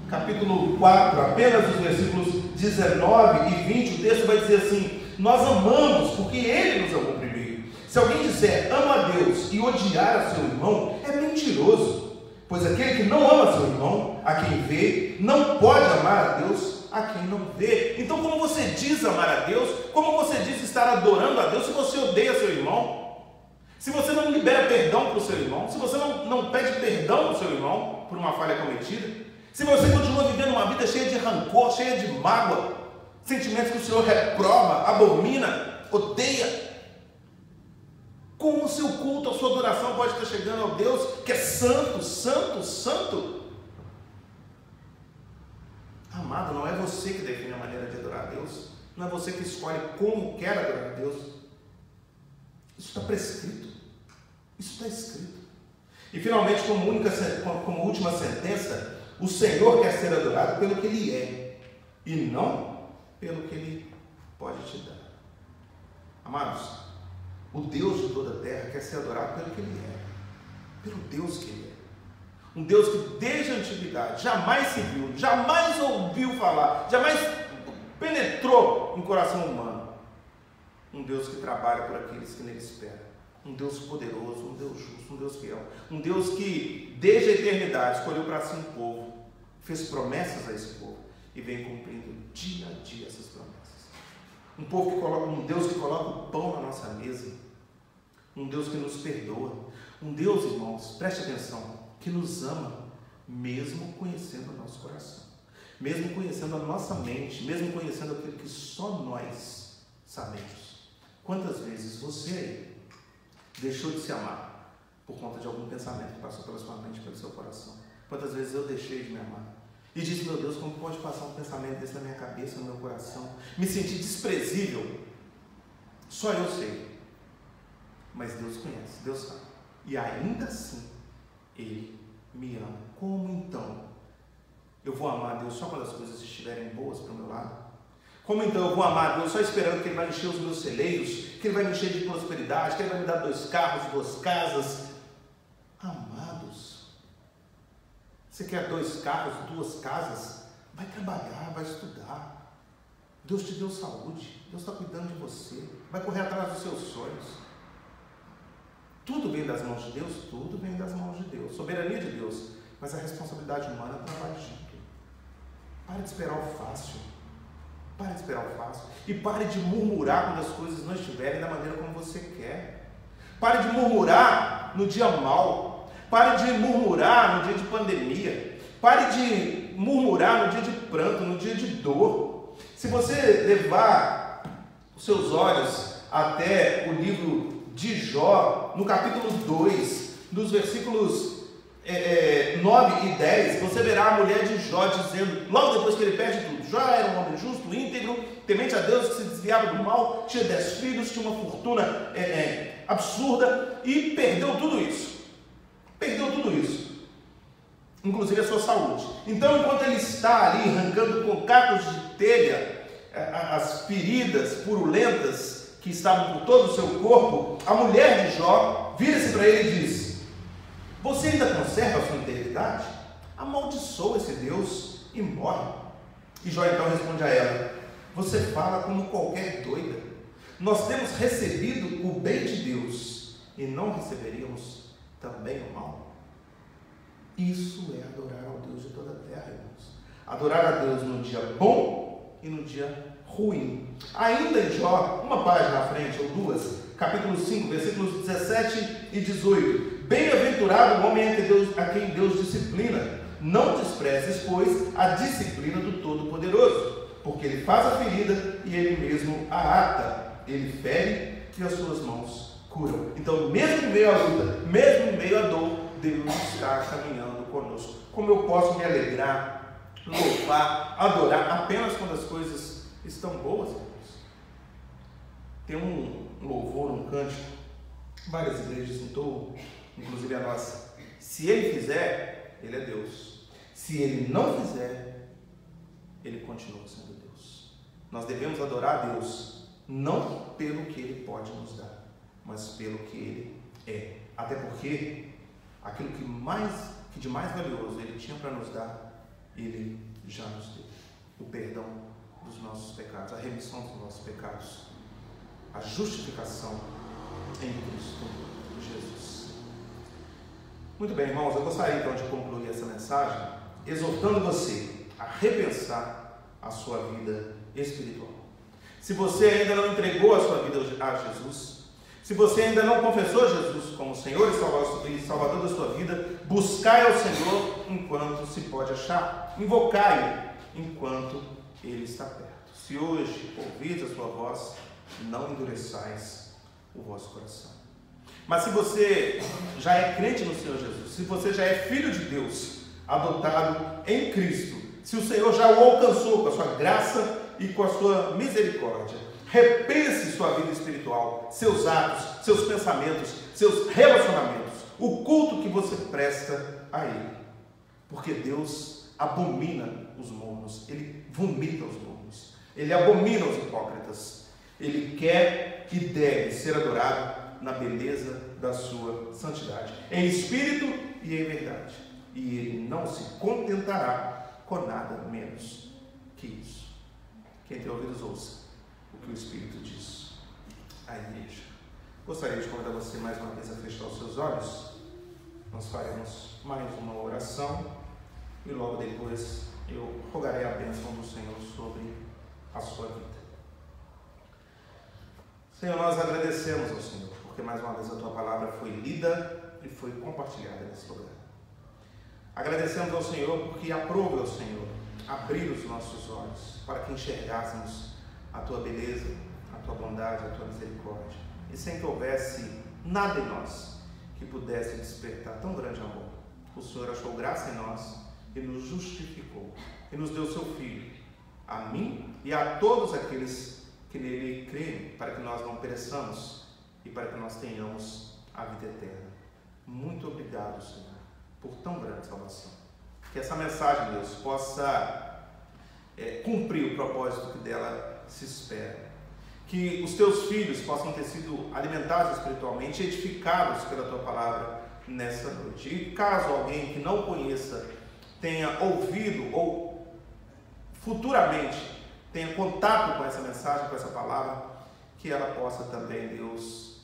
capítulo 4, apenas os versículos 19 e 20, o texto vai dizer assim: nós amamos porque Ele nos amou primeiro. Se alguém disser ama a Deus e odiar a seu irmão, é mentiroso, pois aquele que não ama seu irmão, a quem vê, não pode amar a Deus a quem não vê. Então, como você diz amar a Deus, como você diz estar adorando a Deus, se você odeia seu irmão, se você não libera perdão para o seu irmão, se você não pede perdão para o seu irmão por uma falha cometida, se você continua vivendo uma vida cheia de rancor, cheia de mágoa, sentimentos que o Senhor reprova, abomina, odeia, como o seu culto, a sua adoração pode estar chegando ao Deus que é santo, santo, santo? Amado, não é você que define a maneira de adorar a Deus, não é você que escolhe como quer adorar a Deus. Isso está prescrito, isso está escrito. E finalmente, como última sentença, o Senhor quer ser adorado pelo que Ele é e não pelo que Ele pode te dar. Amados, o Deus de toda a terra quer ser adorado pelo que Ele é, pelo Deus que Ele é. Um Deus que desde a antiguidade jamais se viu, jamais ouviu falar, jamais penetrou no coração humano. Um Deus que trabalha por aqueles que nele esperam. Um Deus poderoso, um Deus justo, um Deus fiel. Um Deus que desde a eternidade escolheu para si um povo, fez promessas a esse povo e vem cumprindo dia a dia essas promessas. Um Deus que coloca o pão na nossa mesa. Um Deus que nos perdoa. Um Deus, irmãos, preste atenção, que nos ama, mesmo conhecendo o nosso coração, mesmo conhecendo a nossa mente, mesmo conhecendo aquilo que só nós sabemos. Quantas vezes você deixou de se amar por conta de algum pensamento que passou pela sua mente, pelo seu coração? Quantas vezes eu deixei de me amar e disse: meu Deus, como pode passar um pensamento desse na minha cabeça, no meu coração? Me senti desprezível. Só eu sei, mas Deus conhece, Deus sabe, e ainda assim Ele me ama. Como então eu vou amar a Deus só quando as coisas estiverem boas para o meu lado? Como então eu vou amar a Deus só esperando que Ele vai encher os meus celeiros, que Ele vai me encher de prosperidade, que Ele vai me dar 2 carros, 2 casas? Amados, você quer 2 carros, 2 casas? Vai trabalhar, vai estudar. Deus te deu saúde, Deus está cuidando de você, vai correr atrás dos seus sonhos. Tudo vem das mãos de Deus? Tudo vem das mãos de Deus, soberania de Deus, mas a responsabilidade humana trabalha junto. Pare de esperar o fácil. Pare de esperar o fácil. E pare de murmurar quando as coisas não estiverem da maneira como você quer. Pare de murmurar no dia mau. Pare de murmurar no dia de pandemia. Pare de murmurar no dia de pranto, no dia de dor. Se você levar os seus olhos até o livro de Jó, no capítulo 2, dos versículos 9 e 10, você verá a mulher de Jó dizendo, logo depois que ele perde tudo, Jó era um homem justo, íntegro, temente a Deus, que se desviava do mal, tinha 10 filhos, tinha uma fortuna absurda e perdeu tudo isso. Perdeu tudo isso, inclusive a sua saúde. Então, enquanto ele está ali arrancando com cacos de telha as feridas purulentas que estavam por todo o seu corpo, a mulher de Jó vira-se para ele e diz: você ainda conserva a sua integridade? Amaldiçoa esse Deus e morre. E Jó então responde a ela: você fala como qualquer doida. Nós temos recebido o bem de Deus e não receberíamos também o mal? Isso é adorar ao Deus de toda a terra, irmãos. Adorar a Deus no dia bom e no dia ruim. Ainda em Jó, uma página à frente, ou duas, capítulo 5, versículos 17 e 18. Bem-aventurado o homem a quem Deus disciplina. Não desprezes, pois, a disciplina do Todo-Poderoso, porque ele faz a ferida e ele mesmo a ata. Ele fere e as suas mãos curam. Então, mesmo em meio à luta, mesmo em meio à dor, Deus está caminhando conosco. Como eu posso me alegrar, louvar, adorar apenas quando as coisas estão boas, irmãos? Tem um louvor, um cântico, várias igrejas cantou, inclusive a nossa. Se ele fizer, ele é Deus. Se ele não fizer, ele continua sendo Deus. Nós devemos adorar a Deus, não pelo que ele pode nos dar, mas pelo que ele é. Até porque aquilo que de mais valioso ele tinha para nos dar, ele já nos deu. O perdão dos nossos pecados, a remissão dos nossos pecados, a justificação em Cristo Jesus. Muito bem, irmãos, eu gostaria então de concluir essa mensagem exortando você a repensar a sua vida espiritual. Se você ainda não entregou a sua vida a Jesus, se você ainda não confessou Jesus como Senhor e Salvador da sua vida, buscai ao Senhor enquanto se pode achar, invocai-o enquanto Ele está perto. Se hoje ouvirdes a sua voz, não endureçais o vosso coração. Mas se você já é crente no Senhor Jesus, se você já é filho de Deus, adotado em Cristo, se o Senhor já o alcançou com a sua graça e com a sua misericórdia, repense sua vida espiritual, seus atos, seus pensamentos, seus relacionamentos, o culto que você presta a Ele. Porque Deus abomina os mornos, Ele vomita os mornos, Ele abomina os hipócritas. Ele quer e deve ser adorado na beleza da sua santidade, em espírito e em verdade. E Ele não se contentará com nada menos que isso. Quem tem ouvidos, ouça o que o Espírito diz à igreja. Gostaria de convidar você mais uma vez a fechar os seus olhos. Nós faremos mais uma oração e logo depois eu rogarei a bênção do Senhor sobre a sua vida. Senhor, nós agradecemos ao Senhor, porque mais uma vez a Tua palavra foi lida e foi compartilhada nesse lugar. Agradecemos ao Senhor porque aprove ao Senhor abrir os nossos olhos para que enxergássemos a Tua beleza, a Tua bondade, a Tua misericórdia, e sem que houvesse nada em nós que pudesse despertar tão grande amor. O Senhor achou graça em nós e nos justificou, e nos deu Seu Filho, a mim e a todos aqueles que nele creem, para que nós não pereçamos e para que nós tenhamos a vida eterna. Muito obrigado, Senhor, por tão grande salvação. Que essa mensagem, Deus, possa cumprir o propósito que dela se espera. Que os teus filhos possam ter sido alimentados espiritualmente, edificados pela tua palavra nessa noite. E caso alguém que não conheça tenha ouvido ou futuramente tenha contato com essa mensagem, com essa palavra, que ela possa também, Deus,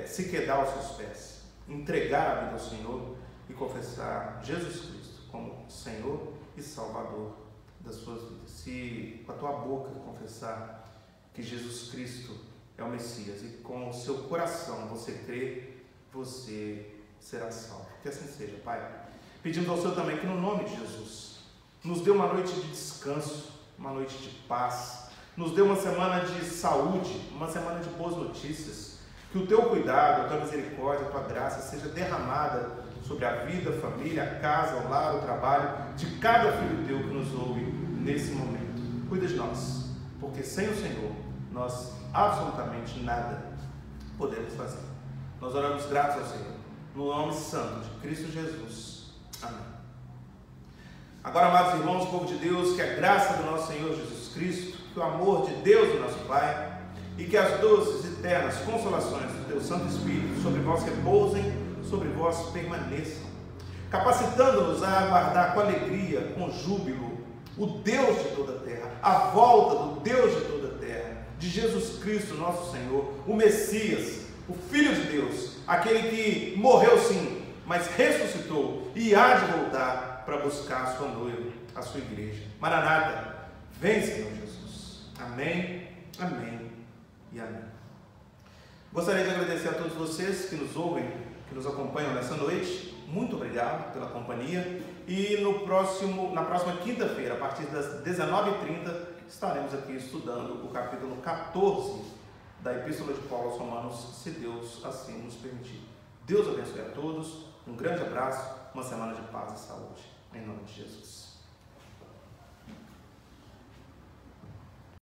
se quedar aos seus pés, entregar a vida ao Senhor e confessar Jesus Cristo como Senhor e Salvador das suas vidas. Se com a tua boca confessar que Jesus Cristo é o Messias e com o seu coração você crer, você será salvo. Que assim seja, Pai. Pedimos ao Senhor também que no nome de Jesus nos dê uma noite de descanso, uma noite de paz, nos dê uma semana de saúde, uma semana de boas notícias, Que o teu cuidado, a tua misericórdia, a tua graça seja derramada sobre a vida, a família, a casa, o lar, o trabalho de cada filho teu que nos ouve nesse momento. Cuida de nós, porque sem o Senhor nós absolutamente nada podemos fazer. Nós oramos gratos ao Senhor, no nome santo de Cristo Jesus. Amém. Agora, amados irmãos, povo de Deus, que a graça do nosso Senhor Jesus Cristo, que o amor de Deus, o nosso Pai, e que as doces e eternas consolações do teu Santo Espírito sobre vós repousem, sobre vós permaneçam, capacitando-nos a aguardar com alegria, com júbilo, o Deus de toda a terra, a volta do Deus de toda a terra, de Jesus Cristo, nosso Senhor, o Messias, o Filho de Deus, aquele que morreu sim, mas ressuscitou e há de voltar para buscar a sua noiva, a sua igreja. Maranata, vem, Senhor Jesus. Amém, amém e amém. Gostaria de agradecer a todos vocês que nos ouvem, que nos acompanham nessa noite. Muito obrigado pela companhia. E na próxima quinta-feira, a partir das 19h30, estaremos aqui estudando o capítulo 14 da Epístola de Paulo aos Romanos, se Deus assim nos permitir. Deus abençoe a todos. Um grande abraço, uma semana de paz e saúde. Em nome de Jesus.